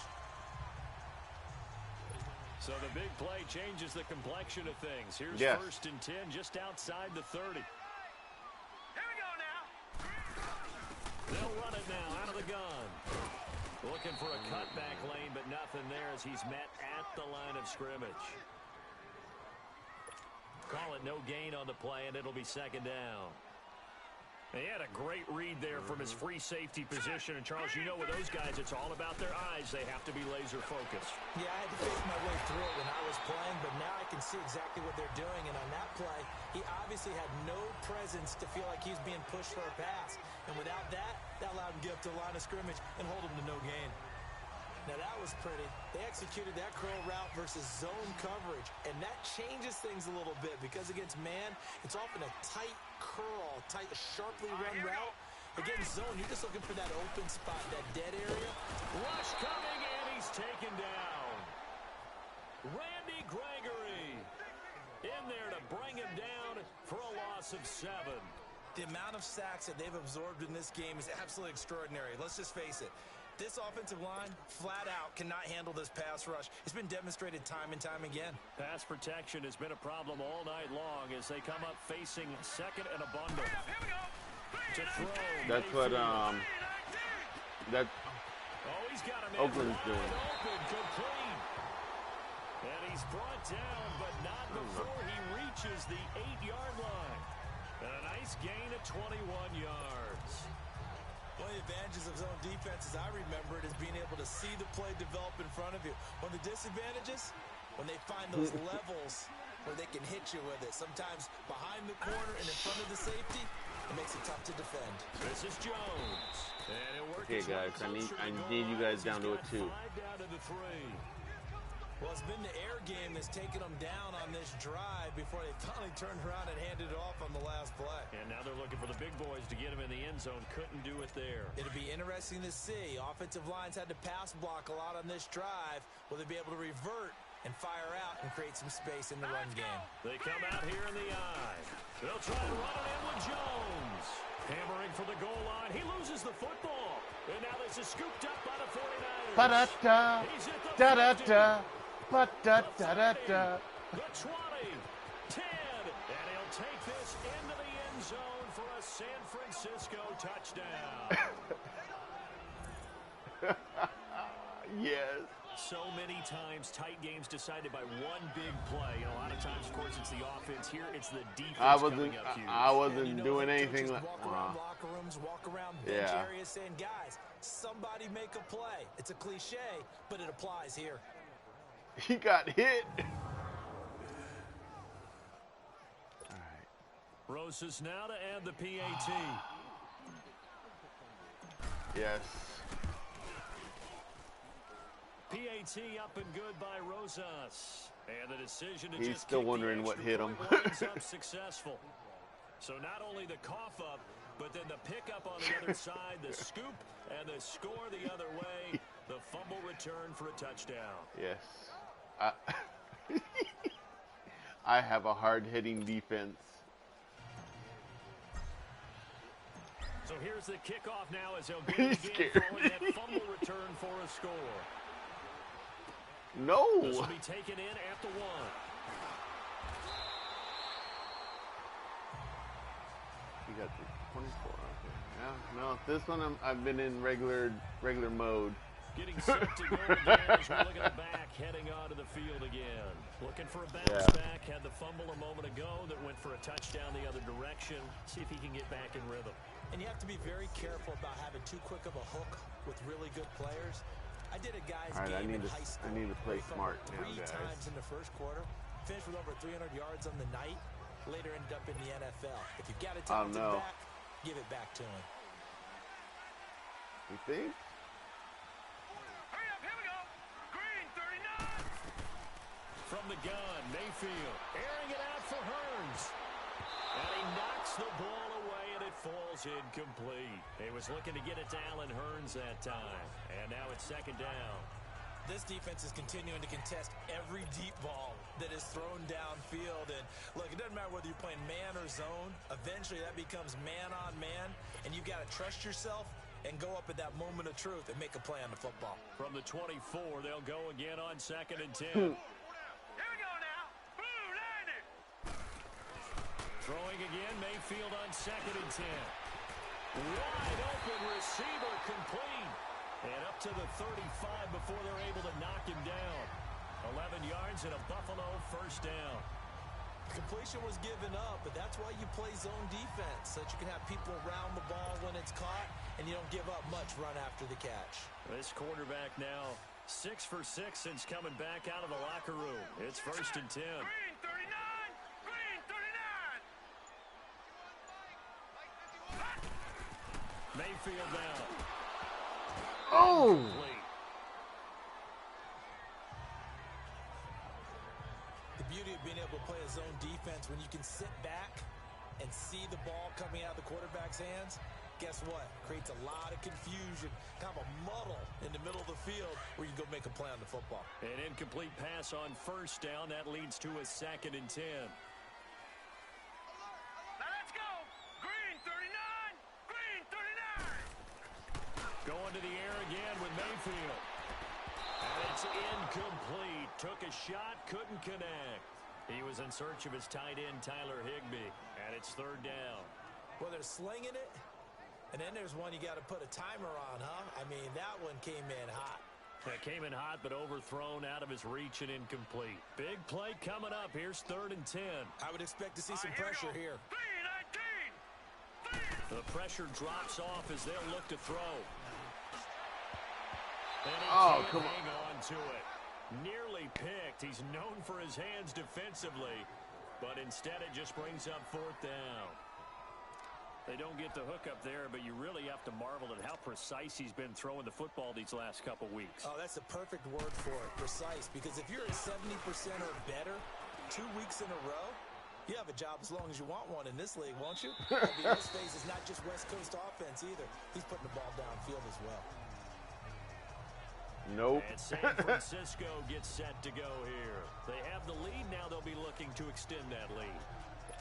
So the big play changes the complexion of things. Here's first and 10 just outside the 30. Here we go now. They'll run it now out of the gun. Looking for a cutback lane, but nothing there as he's met at the line of scrimmage. Call it no gain on the play, and it'll be second down. He had a great read there from his free safety position. And, Charles, you know with those guys, it's all about their eyes. They have to be laser focused. Yeah, I had to face my way through it when I was playing, but now I can see exactly what they're doing. And on that play, he obviously had no presence to feel like he was being pushed for a pass. And without that, that allowed him to get up to the line of scrimmage and hold him to no gain. Now, that was pretty. They executed that curl route versus zone coverage, and that changes things a little bit because against man, it's often a tight curl, tight, sharply run route. Against zone, you're just looking for that open spot, that dead area. Rush coming, and he's taken down. Randy Gregory in there to bring him down for a loss of 7. The amount of sacks that they've absorbed in this game is absolutely extraordinary. Let's just face it. This offensive line, flat out, cannot handle this pass rush. It's been demonstrated time and time again. Pass protection has been a problem all night long as they come up facing second and a bundle. To throw. That's what he's got him Oakland's doing. Open, complete. And he's brought down, but not before he reaches the 8-yard line. And a nice gain of 21 yards. One of the advantages of zone defense, as I remember it, is being able to see the play develop in front of you. One of the disadvantages, when they find those levels where they can hit you with it. Sometimes behind the corner and in front of the safety, it makes it tough to defend. This is Jones. And he'll work Okay, guys, I need you guys down to a 2. 5 down to the 3. Well, it's been the air game that's taken them down on this drive before they finally turned around and handed it off on the last play. And now they're looking for the big boys to get him in the end zone. Couldn't do it there. It'll be interesting to see. Offensive lines had to pass block a lot on this drive. Will they be able to revert and fire out and create some space in the run game? They come out here in the eye. They'll try to run it in with Jones. Hammering for the goal line. He loses the football. And now this is scooped up by the 49ers. Ba-da-da, da-da-da, ba-da-da-da-da. The 20, 10, and he'll take this into the end zone for a San Francisco touchdown. Yes. So many times, tight games decided by one big play. And a lot of times, of course, it's the offense. Here, it's the defense coming up huge. I wasn't doing anything. Walk around locker rooms, walk around bench areas saying, guys, somebody make a play. It's a cliche, but it applies here. He got hit. All right. Rosas now to add the PAT. Yes. PAT up and good by Rosas. And the decision to He's just still kick wondering the what extra hit him. point winds up successful. So not only the cough up, but then the pickup on the other side, the scoop, and the score the other way. The fumble return for a touchdown. Yes. I have a hard-hitting defense. So here's the kickoff now as they'll get it again following that fumble return for a score. No. This will be taken in at the 1. You got the 24. Okay. Yeah. No, this one I've been in regular mode. Getting set to go again as we're looking at back, heading onto the field again. Looking for a bounce back. Had the fumble a moment ago that went for a touchdown the other direction. See if he can get back in rhythm. And you have to be very careful about having too quick of a hook with really good players. I did a guy's game in high school. I need to play smart now, three guys. times in the first quarter. Finished with over 300 yards on the night. Later ended up in the NFL. If you've got a talented back, give it back to him. You think? Hurry up, here we go. Green, 39. From the gun, Mayfield airing it out for Hearns. And he knocks the ball away, and it falls incomplete. He was looking to get it to Allen Hearns that time. And now it's second down. This defense is continuing to contest every deep ball that is thrown downfield. And look, it doesn't matter whether you're playing man or zone. Eventually, that becomes man on man. And you've got to trust yourself and go up at that moment of truth and make a play on the football. From the 24, they'll go again on 2nd and 10. Here we go now. Blue landed. Throwing again, Mayfield on 2nd and 10. Wide open receiver complete. And up to the 35 before they're able to knock him down. 11 yards and a Buffalo first down. Completion was given up, but that's why you play zone defense, so that you can have people around the ball when it's caught, and you don't give up much run after the catch. This quarterback now 6 for 6 since coming back out of the locker room. It's 1st and 10. Green, 39. Green, 39. Mayfield now. Oh! The beauty of being able to play a zone defense when you can sit back and see the ball coming out of the quarterback's hands, guess what? Creates a lot of confusion, kind of a muddle in the middle of the field where you can go make a play on the football. An incomplete pass on first down. That leads to a 2nd and 10. Now let's go. Green, 39. Green, 39. Going to the air again with Mayfield. And it's incomplete. Took a shot, couldn't connect. He was in search of his tight end, Tyler Higbee. And it's 3rd down. Well, they're slinging it, and then there's one you got to put a timer on, huh? I mean, that one came in hot. That came in hot, but overthrown, out of his reach and incomplete. Big play coming up. Here's 3rd and 10. I would expect to see some pressure here. 3-19. The pressure drops off as they'll look to throw. And he can't hang on to it. Nearly picked. He's known for his hands defensively, but instead it just brings up 4th down. They don't get the hook up there, but you really have to marvel at how precise he's been throwing the football these last couple weeks. Oh, that's the perfect word for it, precise, because if you're at 70% or better 2 weeks in a row, you have a job as long as you want one in this league, won't you? I mean, this phase is not just West Coast offense either. He's putting the ball downfield as well. Nope. And San Francisco gets set to go here. They have the lead now. They'll be looking to extend that lead.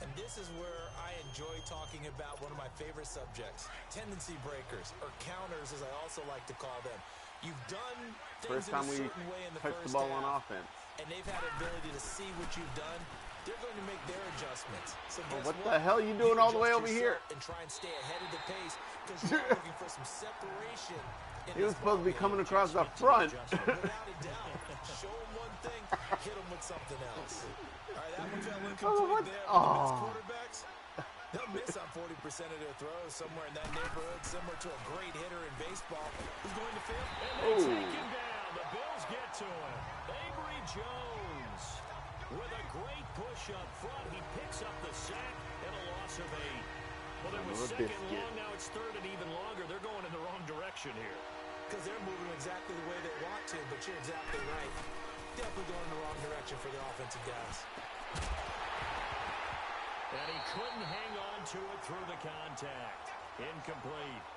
And this is where I enjoy talking about one of my favorite subjects, tendency breakers, or counters as I also like to call them. You've done things in a certain way in the first touched the ball half, on offense, and they've had the ability to see what you've done. They're going to make their adjustments. So guess what the hell are you doing all the way over here? And try and stay ahead of the pace because you're looking for some separation. He was supposed to be coming across the front. Without a doubt. Show him one thing, hit him with something else. All right, that one fell incomplete there. Quarterbacks, they'll miss on 40% of their throws somewhere in that neighborhood, similar to a great hitter in baseball who's going to fail. And they take him down. The Bills get to him. Avery Jones with a great push up front. He picks up the sack and a loss of 8. Well, it was second long. Now it's 3rd and even longer. They're going in the wrong direction here. Because they're moving exactly the way they want to, but you're exactly right. Definitely going in the wrong direction for the offensive guys. And he couldn't hang on to it through the contact. Incomplete.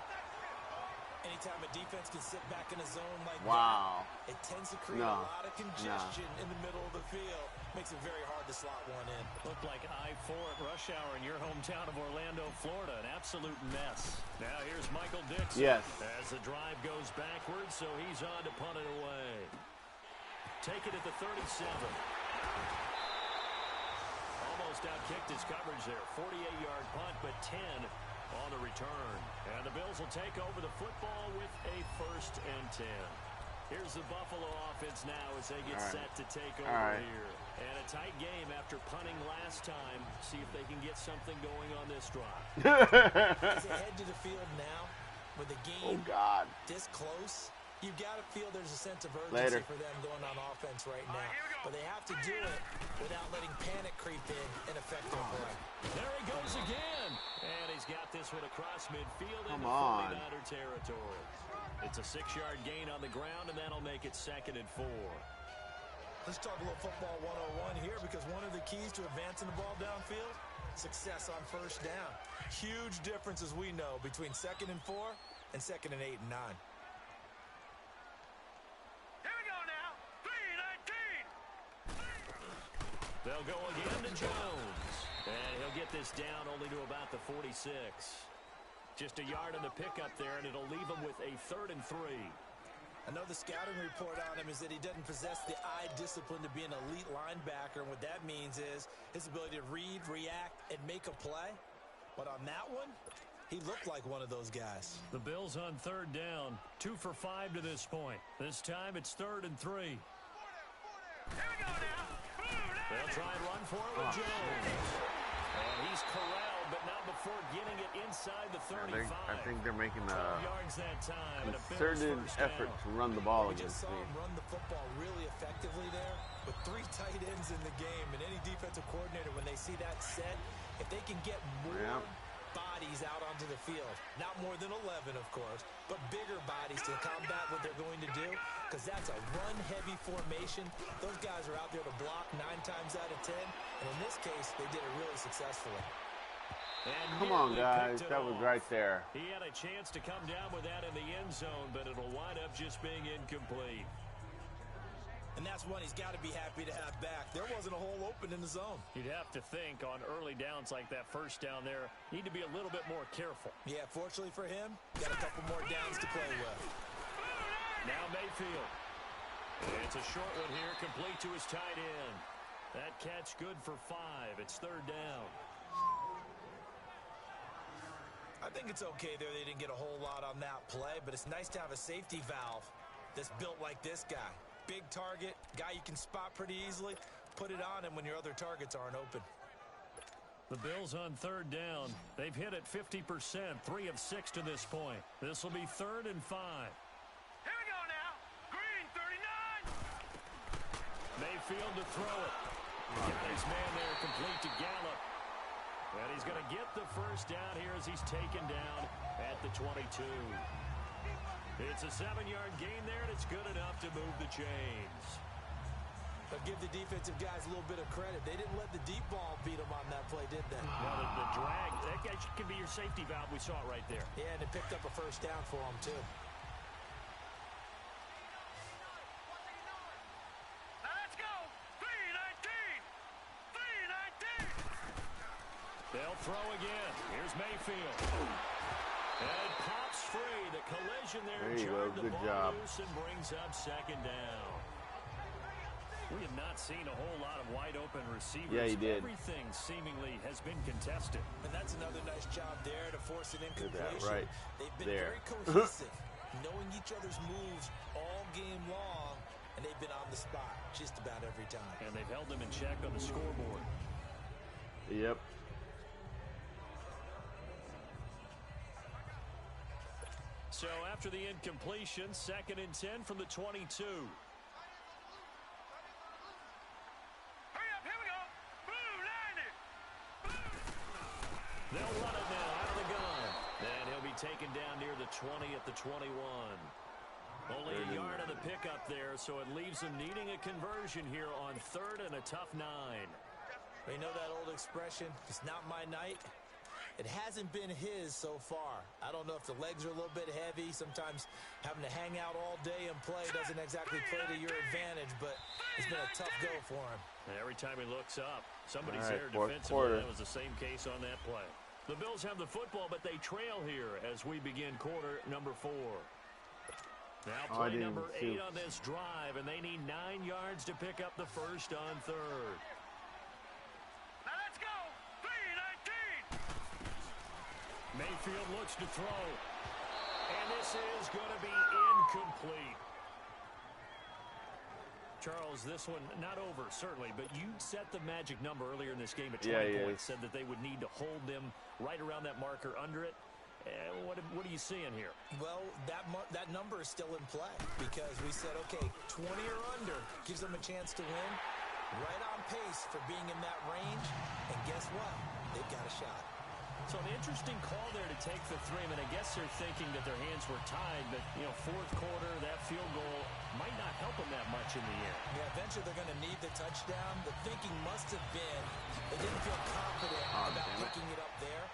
Anytime a defense can sit back in a zone like wow. that, it tends to create a lot of congestion in the middle of the field. Makes it very hard to slot one in. Looked like I-4 at rush hour in your hometown of Orlando, Florida. An absolute mess. Now here's Michael Dixon. Yes. As the drive goes backwards, so he's on to punt it away. Take it at the 37. Almost outkicked his coverage there. 48-yard punt, but 10 on the return. And the Bills will take over the football with a 1st and 10. Here's the Buffalo offense now as they get set to take over here. And a tight game after punting last time. See if they can get something going on this drive. As they head to the field now, with the game this close, you've got to feel there's a sense of urgency for them going on offense right now. But they have to do it without letting panic creep in and affect their play. There he goes again. And he's got this one across midfield into 49er territory. It's a 6-yard gain on the ground, and that'll make it 2nd and 4. Let's talk a little football 101 here, because one of the keys to advancing the ball downfield, success on 1st down. Huge difference, as we know, between 2nd and 4 and 2nd and 8 and 9. They'll go again to Jones. And he'll get this down only to about the 46. Just a yard on the pickup there, and it'll leave him with a 3rd and 3. I know the scouting report on him is that he doesn't possess the eye discipline to be an elite linebacker, and what that means is his ability to read, react, and make a play. But on that one, he looked like one of those guys. The Bills on 3rd down, 2 for 5 to this point. This time it's 3rd and 3. Here we go now. They'll try and run for it with Jones. And he's corralled, but not before getting it inside the 35. I think they're making a yards that time, concerted effort to run the ball against me. We just saw him run the football really effectively there with 3 tight ends in the game. And any defensive coordinator, when they see that set, if they can get more bodies out onto the field, not more than 11, of course, but bigger bodies to combat what they're going to do, because that's a run-heavy formation. Those guys are out there to block 9 times out of 10, and in this case, they did it really successfully. And come on, guys, that was right there. He had a chance to come down with that in the end zone, but it'll wind up just being incomplete. And that's one he's got to be happy to have back. There wasn't a hole open in the zone. You'd have to think on early downs like that 1st down there, need to be a little bit more careful. Yeah, fortunately for him, got a couple more downs to play with. Now Mayfield. It's a short one here, complete to his tight end. That catch good for 5. It's 3rd down. I think it's okay there. They didn't get a whole lot on that play, but it's nice to have a safety valve that's built like this guy. Big target, guy you can spot pretty easily. Put it on him when your other targets aren't open. The Bills on 3rd down. They've hit it 50%, 3 of 6 to this point. This will be 3rd and 5. Here we go now. Green, 39. Mayfield to throw it. Got his man there, complete to Gallup. And he's going to get the 1st down here as he's taken down at the 22. It's a 7-yard gain there, and it's good enough to move the chains. But give the defensive guys a little bit of credit. They didn't let the deep ball beat them on that play, did they? Well, the drag, that guy could be your safety valve. We saw it right there. Yeah, and it picked up a 1st down for them, too. Now let's go. 3-19. 3-19. They'll throw again. Here's Mayfield. And pops free. The collision there. There you go. Good job. Loose and brings up 2nd down. We have not seen a whole lot of wide-open receivers. Yeah, he did. Everything seemingly has been contested. And that's another nice job there to force an incompletion. Right They've been there. very cohesive, knowing each other's moves all game long, and they've been on the spot just about every time. And they've held them in check on the scoreboard. Yep. So after the incompletion, 2nd and 10 from the 22. They'll run it now out of the gun. And he'll be taken down near the 20 at the 21. Only a yard of the pickup there, so it leaves them needing a conversion here on 3rd and a tough 9. You know that old expression, it's not my night? It hasn't been his so far. I don't know if the legs are a little bit heavy. Sometimes having to hang out all day and play doesn't exactly play to your advantage, but it's been a tough go for him. And every time he looks up, somebody's there defensively. That was the same case on that play. The Bills have the football, but they trail here as we begin quarter number 4. Now play number 8 on this drive, and they need 9 yards to pick up the first on 3rd. Mayfield looks to throw, and this is going to be incomplete. Charles, this one not over, certainly, but you set the magic number earlier in this game at 20 points, said that they would need to hold them right around that marker under it. What are you seeing here? Well, that number is still in play because we said, okay, 20 or under gives them a chance to win. Right on pace for being in that range, and guess what? They've got a shot. So an interesting call there to take the 3. I mean, I guess they're thinking that their hands were tied, but, you know, 4th quarter, that field goal might not help them that much in the end. Yeah, eventually they're going to need the touchdown. The thinking must have been they didn't feel confident about picking it up there,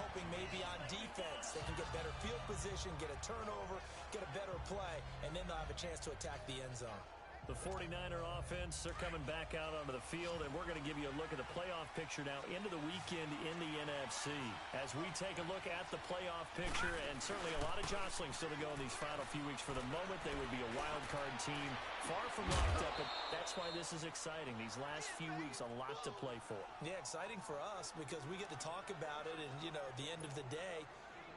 hoping maybe on defense they can get better field position, get a turnover, get a better play, and then they'll have a chance to attack the end zone. The 49er offense, they're coming back out onto the field, and we're going to give you a look at the playoff picture now into the weekend in the NFC. As we take a look at the playoff picture, and certainly a lot of jostling still to go in these final few weeks. For the moment, they would be a wild card team, far from locked up, but that's why this is exciting. These last few weeks, a lot to play for. Yeah, exciting for us because we get to talk about it, and, you know, at the end of the day,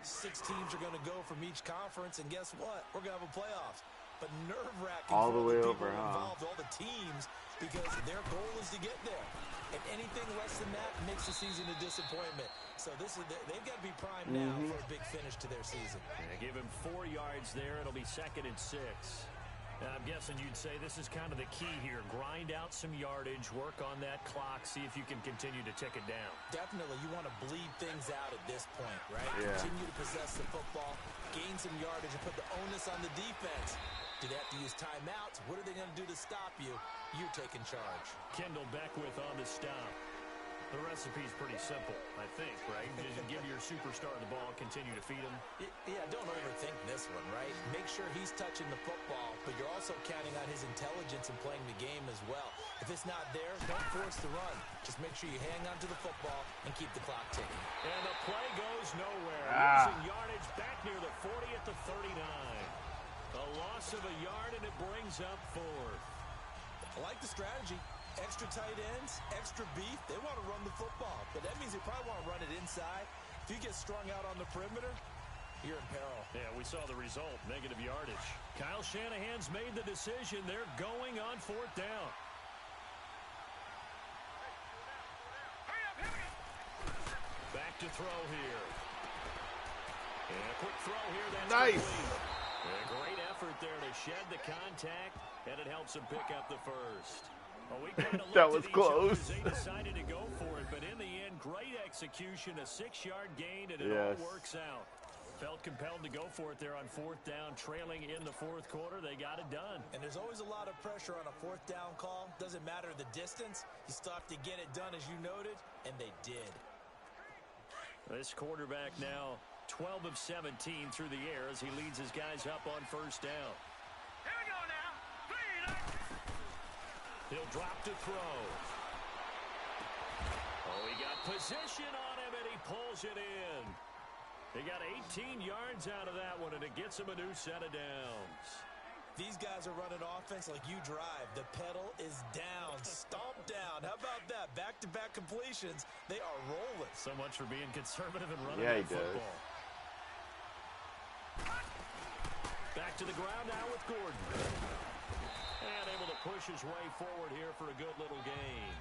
6 teams are going to go from each conference, and guess what? We're going to have a playoffs. But nerve-wracking all the way for over, involved, all the teams, because their goal is to get there. And anything less than that makes the season a disappointment. So they've got to be primed now for a big finish to their season. Yeah, give him 4 yards there. It'll be 2nd and 6. Now, I'm guessing you'd say this is kind of the key here. Grind out some yardage, work on that clock, see if you can continue to tick it down. Definitely. You want to bleed things out at this point, right? Yeah. Continue to possess the football, gain some yardage, and put the onus on the defense. Do they have to use timeouts? What are they going to do to stop you? You're taking charge. Kendall Beckwith on the stop. The recipe's pretty simple, I think, right? Just give your superstar the ball, continue to feed him. Yeah, don't overthink this one, right? Make sure he's touching the football, but you're also counting on his intelligence in playing the game as well. If it's not there, don't force the run. Just make sure you hang on to the football and keep the clock ticking. And the play goes nowhere. Losing yardage back near the 40 at the 39. A loss of a yard, and it brings up 4th. I like the strategy. Extra tight ends, extra beef. They want to run the football, but that means they probably want to run it inside. If you get strung out on the perimeter, you're in peril. Yeah, we saw the result, negative yardage. Kyle Shanahan's made the decision. They're going on 4th down. Back to throw here. And a quick throw here. That's nice. A great effort there to shed the contact, and it helps him pick up the first. Well, we kind of that was close. They decided to go for it, but in the end, great execution, a 6-yard gain, and it all works out. Felt compelled to go for it there on 4th down, trailing in the 4th quarter. They got it done. And there's always a lot of pressure on a 4th down call. Doesn't matter the distance. You still have to get it done, as you noted, and they did. This quarterback now 12 of 17 through the air as he leads his guys up on 1st down. Here we go now. 3. He'll drop to throw. Oh, he got position on him, and he pulls it in. He got 18 yards out of that one, and it gets him a new set of downs. These guys are running offense like you drive. The pedal is down, stomp down. How about that? Back-to-back completions. They are rolling. So much for being conservative and running that football. Back to the ground now with Gordon. And able to push his way forward here for a good little gain.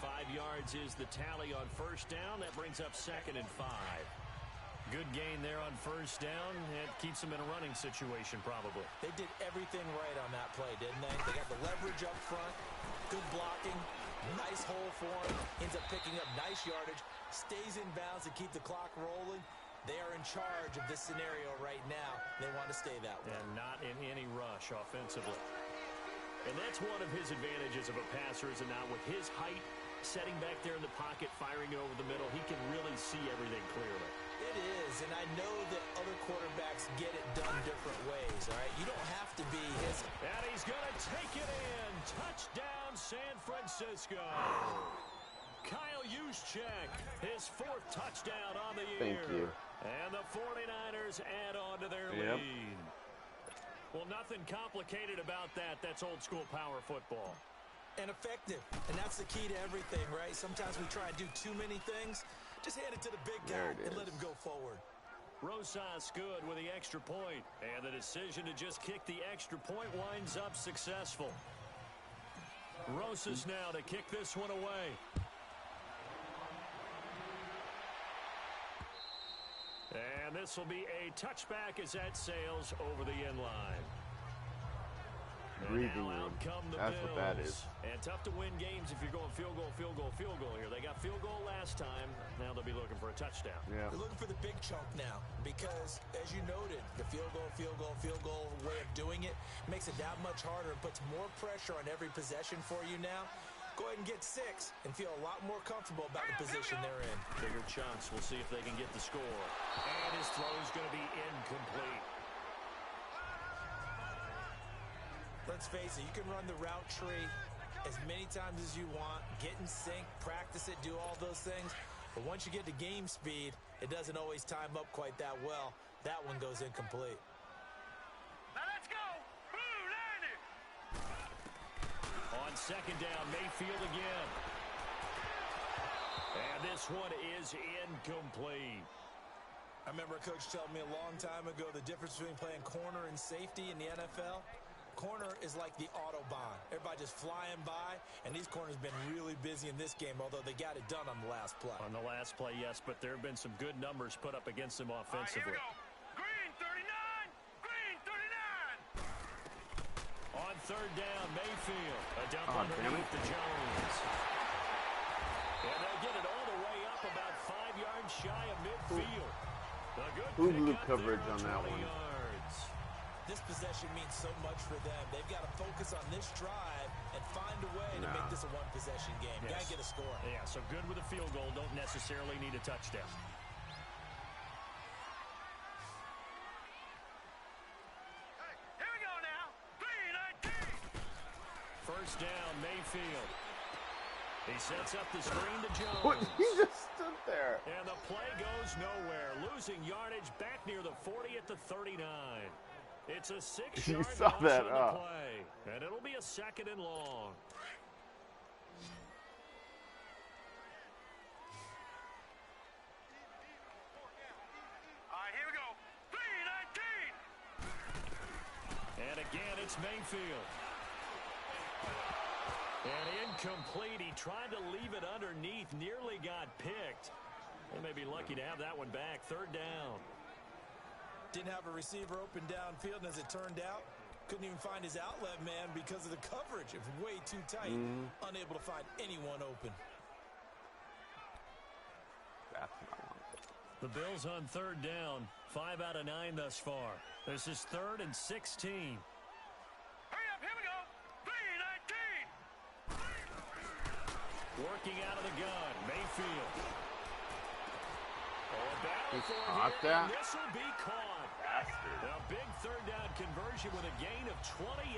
5 yards is the tally on 1st down. That brings up 2nd and 5. Good gain there on 1st down. It keeps them in a running situation probably. They did everything right on that play, didn't they? They got the leverage up front, good blocking, nice hole for him, ends up picking up nice yardage, stays in bounds to keep the clock rolling. They are in charge of this scenario right now. They want to stay that way. And not in any rush offensively. And that's one of his advantages of a passer, is it not? With his height, setting back there in the pocket, firing it over the middle, he can really see everything clearly. It is, and I know that other quarterbacks get it done different ways, all right? You don't have to be his. And he's going to take it in. Touchdown, San Francisco. Kyle Juszczyk, his 4th touchdown on the year. Thank you. And the 49ers add on to their lead. Well, nothing complicated about that. That's old-school power football. And effective. And that's the key to everything, right? Sometimes we try and do too many things. Just hand it to the big guy and let him go forward. Rosas good with the extra point. And the decision to just kick the extra point winds up successful. Rosas now to kick this one away. And this will be a touchback as that sails over the end line. Breathing room. That's what that is. And tough to win games if you're going field goal here. They got field goal last time. Now they'll be looking for a touchdown. Yeah. They're looking for the big chunk now because, as you noted, the field goal way of doing it makes it that much harder and puts more pressure on every possession for you now. Go ahead and get 6 and feel a lot more comfortable about the position they're in. Bigger chunks. We'll see if they can get the score. And his throw is going to be incomplete. Let's face it, you can run the route tree as many times as you want, get in sync, practice it, do all those things. But once you get to game speed, it doesn't always time up quite that well. That one goes incomplete. Now let's go. Blue landed. On second down, Mayfield again. And this one is incomplete. I remember a coach telling me a long time ago the difference between playing corner and safety in the NFL. Corner is like the Autobahn. Everybody just flying by, and these corners been really busy in this game, although they got it done on the last play. On the last play, yes, but there have been some good numbers put up against them offensively. Here we go. Green 39. Green 39. On third down, Mayfield. A dump underneath to Jones. And they'll get it all the way up about 5 yards shy of midfield. Blue coverage on that one. This possession means so much for them. They've got to focus on this drive and find a way to make this a one-possession game. Yes. Got to get a score. Yeah, so good with a field goal. Don't necessarily need a touchdown. Hey, here we go now. 3-19. First down, Mayfield. He sets up the screen to Jones. What? He just stood there. And the play goes nowhere. Losing yardage back near the 40 at the 39. It's a 6-yard loss on the play. And it'll be a 2nd and long. All right, here we go. 3-19. And again, it's Mayfield. And incomplete. He tried to leave it underneath. Nearly got picked. They may be lucky to have that one back. 3rd down. Didn't have a receiver open downfield, and as it turned out, couldn't even find his outlet man because of the coverage. It was way too tight. Unable to find anyone open. That's what I want. The Bills on 3rd down. 5 out of 9 thus far. This is 3rd and 16. Hurry up, here we go. 3-19. Working out of the gun, Mayfield. He caught that. This will be caught. Bastard. A big 3rd down conversion with a gain of 28.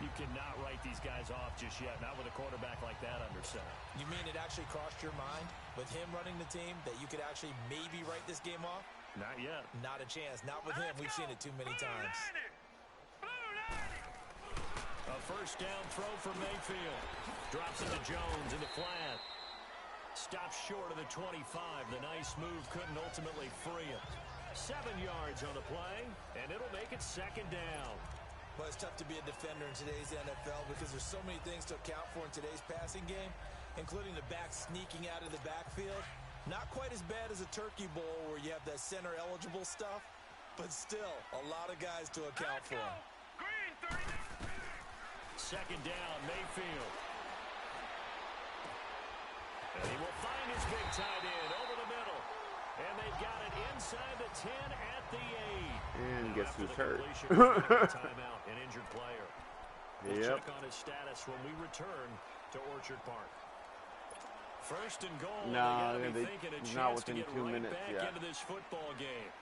You cannot write these guys off just yet, not with a quarterback like that under center. You mean it actually crossed your mind with him running the team that you could actually maybe write this game off? Not yet. Not a chance. Not with him. We've seen it too many times. A first down throw for Mayfield. Drops it to Jones in the flat. Stops short of the 25. The nice move couldn't ultimately free him. 7 yards on the play, and it'll make it 2nd down. Well, it's tough to be a defender in today's NFL because there's so many things to account for in today's passing game, including the back sneaking out of the backfield. Not quite as bad as a turkey bowl where you have that center-eligible stuff, but still a lot of guys to account for. Green 30. 2nd down, Mayfield. And he will find his big tight end over the middle. And they've got it inside the 10 at the 8. And guess who's hurt? Timeout, an injured player. We'll check on his status when we return to Orchard Park. First and goal. No, they be thinking a not chance within to get 2 right minutes back yet. into this football game.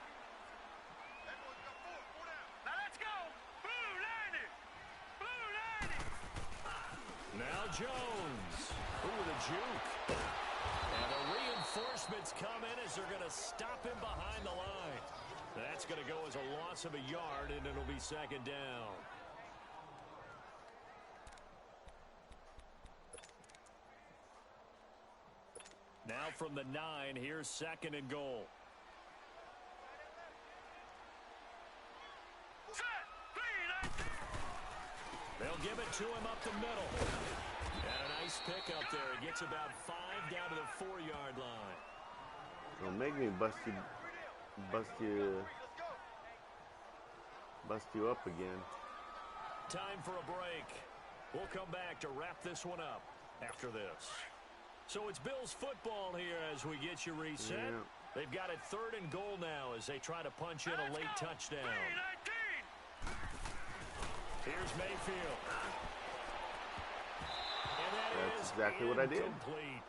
Now Jones. Ooh, the juke. And the reinforcements come in as they're going to stop him behind the line. That's going to go as a loss of a yard, and it'll be second down. Now from the 9, here's second and goal. They'll give it to him up the middle. And a nice pick up there. He gets about 5 down to the 4-yard line. Don't make me bust you up again. Time for a break. We'll come back to wrap this one up after this. So it's Bills football here as we get you reset. Yeah. They've got it 3rd and goal now as they try to punch in a late touchdown. Here's Mayfield. And That's exactly what I did. Incomplete.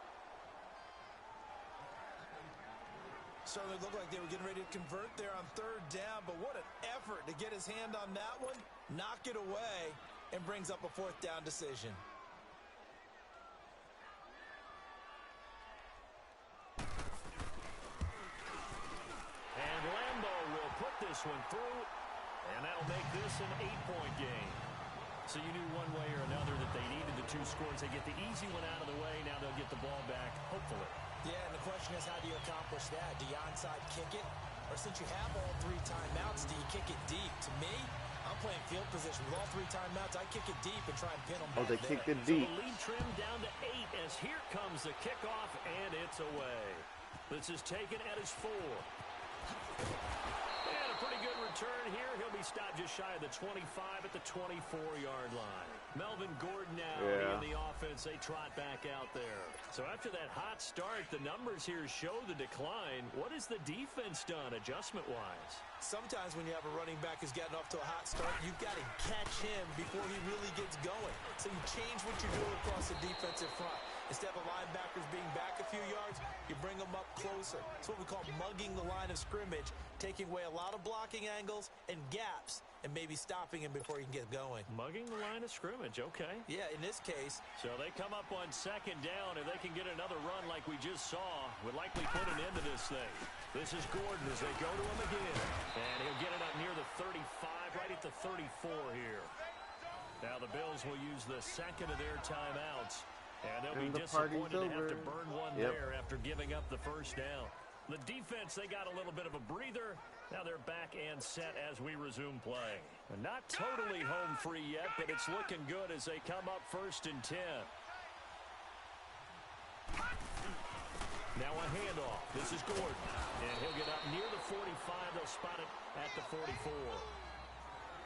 Certainly looked like they were getting ready to convert there on 3rd down, but what an effort to get his hand on that one, knock it away, and brings up a 4th down decision. And Lambo will put this one through, and that'll make this an 8-point game. So you knew one way or another that they needed the 2 scores. They get the easy one out of the way. Now they'll get the ball back, hopefully. Yeah, and the question is, how do you accomplish that? Do you onside kick it? Or since you have all 3 timeouts, do you kick it deep? To me, I'm playing field position. With all 3 timeouts, I kick it deep and try and pin them back. Oh, they kicked it So deep. the lead trimmed down to 8 as here comes the kickoff, and it's away. This is taken at his 4. And a pretty good return here. He'll be stopped just shy of the 25 at the 24-yard line. Melvin Gordon now in the offense. They trot back out there. So after that hot start, the numbers here show the decline. What has the defense done adjustment-wise? Sometimes when you have a running back who's getting off to a hot start, you've got to catch him before he really gets going. So you change what you do across the defensive front. Instead of linebackers being back a few yards, you bring them up closer. It's what we call mugging the line of scrimmage, taking away a lot of blocking angles and gaps, and maybe stopping him before he can get going. Mugging the line of scrimmage, okay. Yeah, in this case. So they come up on 2nd down. If they can get another run like we just saw, would likely put an end to this thing. This is Gordon as they go to him again. And he'll get it up near the 35, right at the 34 here. Now the Bills will use the 2nd of their timeouts. And they'll be disappointed to have to burn one there after giving up the 1st down. The defense, they got a little bit of a breather. Now they're back and set as we resume play. And not totally home free yet, but it's looking good as they come up 1st and 10. Now a handoff. This is Gordon. And he'll get up near the 45. They'll spot it at the 44.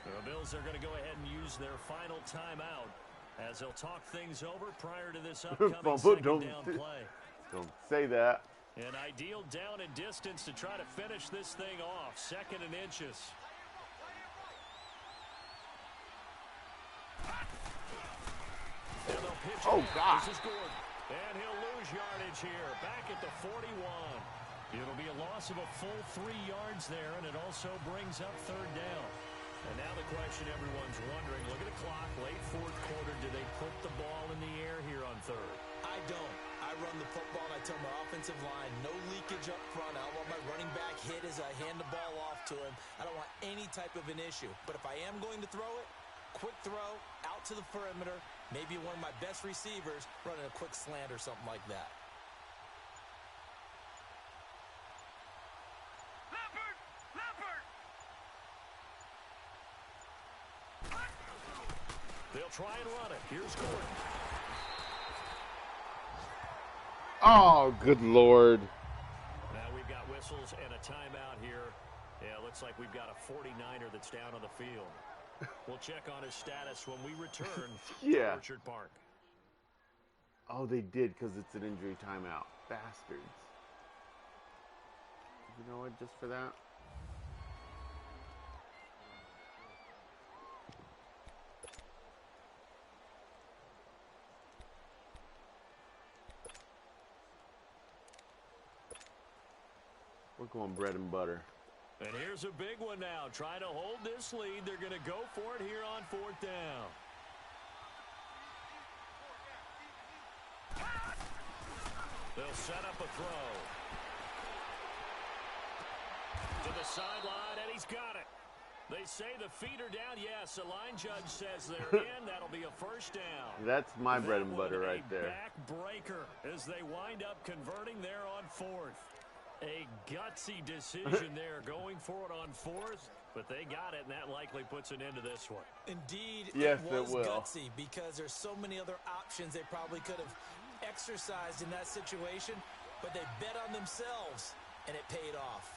The Bills are going to go ahead and use their final timeout as they'll talk things over prior to this upcoming 2nd down play. Don't say that. An ideal down and distance to try to finish this thing off. 2nd and inches. And they'll pitch Oh, God. This is Gordon. And he'll lose yardage here. Back at the 41. It'll be a loss of a full 3 yards there, and it also brings up 3rd down. And now the question everyone's wondering, look at the clock, late 4th quarter, do they put the ball in the air here on 3rd? I don't. I run the football, and I tell my offensive line, no leakage up front. I don't want my running back hit as I hand the ball off to him. I don't want any type of an issue. But if I am going to throw it, quick throw, out to the perimeter, maybe one of my best receivers running a quick slant or something like that. They'll try and run it. Here's Gordon. Oh, good Lord. Now we've got whistles and a timeout here. Yeah, looks like we've got a 49er that's down on the field. We'll check on his status when we return to Orchard Park. Oh, they did because it's an injury timeout. Bastards. You know what? Just for that. We're going bread and butter. And here's a big one now. Trying to hold this lead. They're going to go for it here on 4th down. They'll set up a throw. To the sideline, and he's got it. They say the feet are down. Yes, the line judge says they're in. That'll be a first down. That's my bread and butter right there. Backbreaker as they wind up converting there on 4th. A gutsy decision there, going for it on 4th, but they got it, and that likely puts an end to this one. Indeed, yes, it was will. Gutsy because there's so many other options they probably could have exercised in that situation, but they bet on themselves, and it paid off.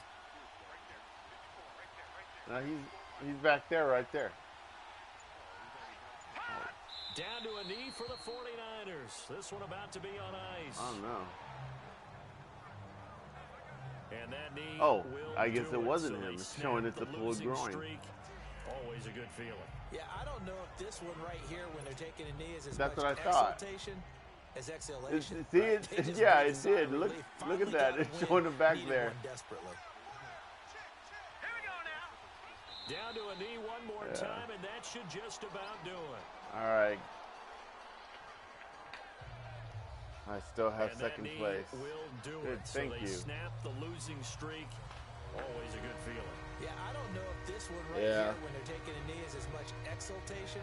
He's back there, right there. Down to a knee for the 49ers. This one about to be on ice. Oh, no. And that knee I guess it wasn't him. It's showing it's a pulled groin. Always a good feeling. Yeah, I don't know if this one right here, when they're taking a knee, is as That's much what I thought. exaltation as exhalation. See it? Yeah, it did. Look at that. It's showing him back there. Desperately. Down to a knee one more time, and that should just about do it. All right. I still have second place. Will do Good, it. thank you. Snap the losing streak. Always a good feeling. Yeah, I don't know if this one right here, when they're taking a knee, is as much exaltation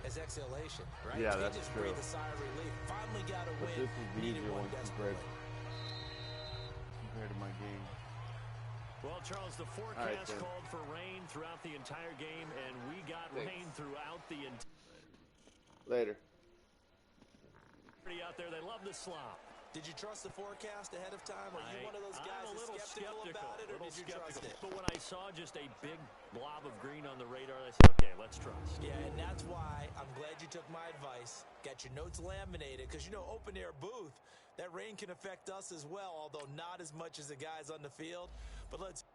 as exhalation, right? Yeah, they that's just true. breathe a sigh of relief. Finally got a win. This is the Needed easier one one compared desperately. to my game. Well, Charles, the forecast called for rain throughout the entire game, and we got rain throughout the Later. out there. They love the slop. Did you trust the forecast ahead of time? Are you one of those guys that's skeptical about it, or did you trust it? But when I saw just a big blob of green on the radar, I said, okay, let's trust. Yeah, and that's why I'm glad you took my advice. Got your notes laminated, because, you know, open air booth, that rain can affect us as well, although not as much as the guys on the field. But let's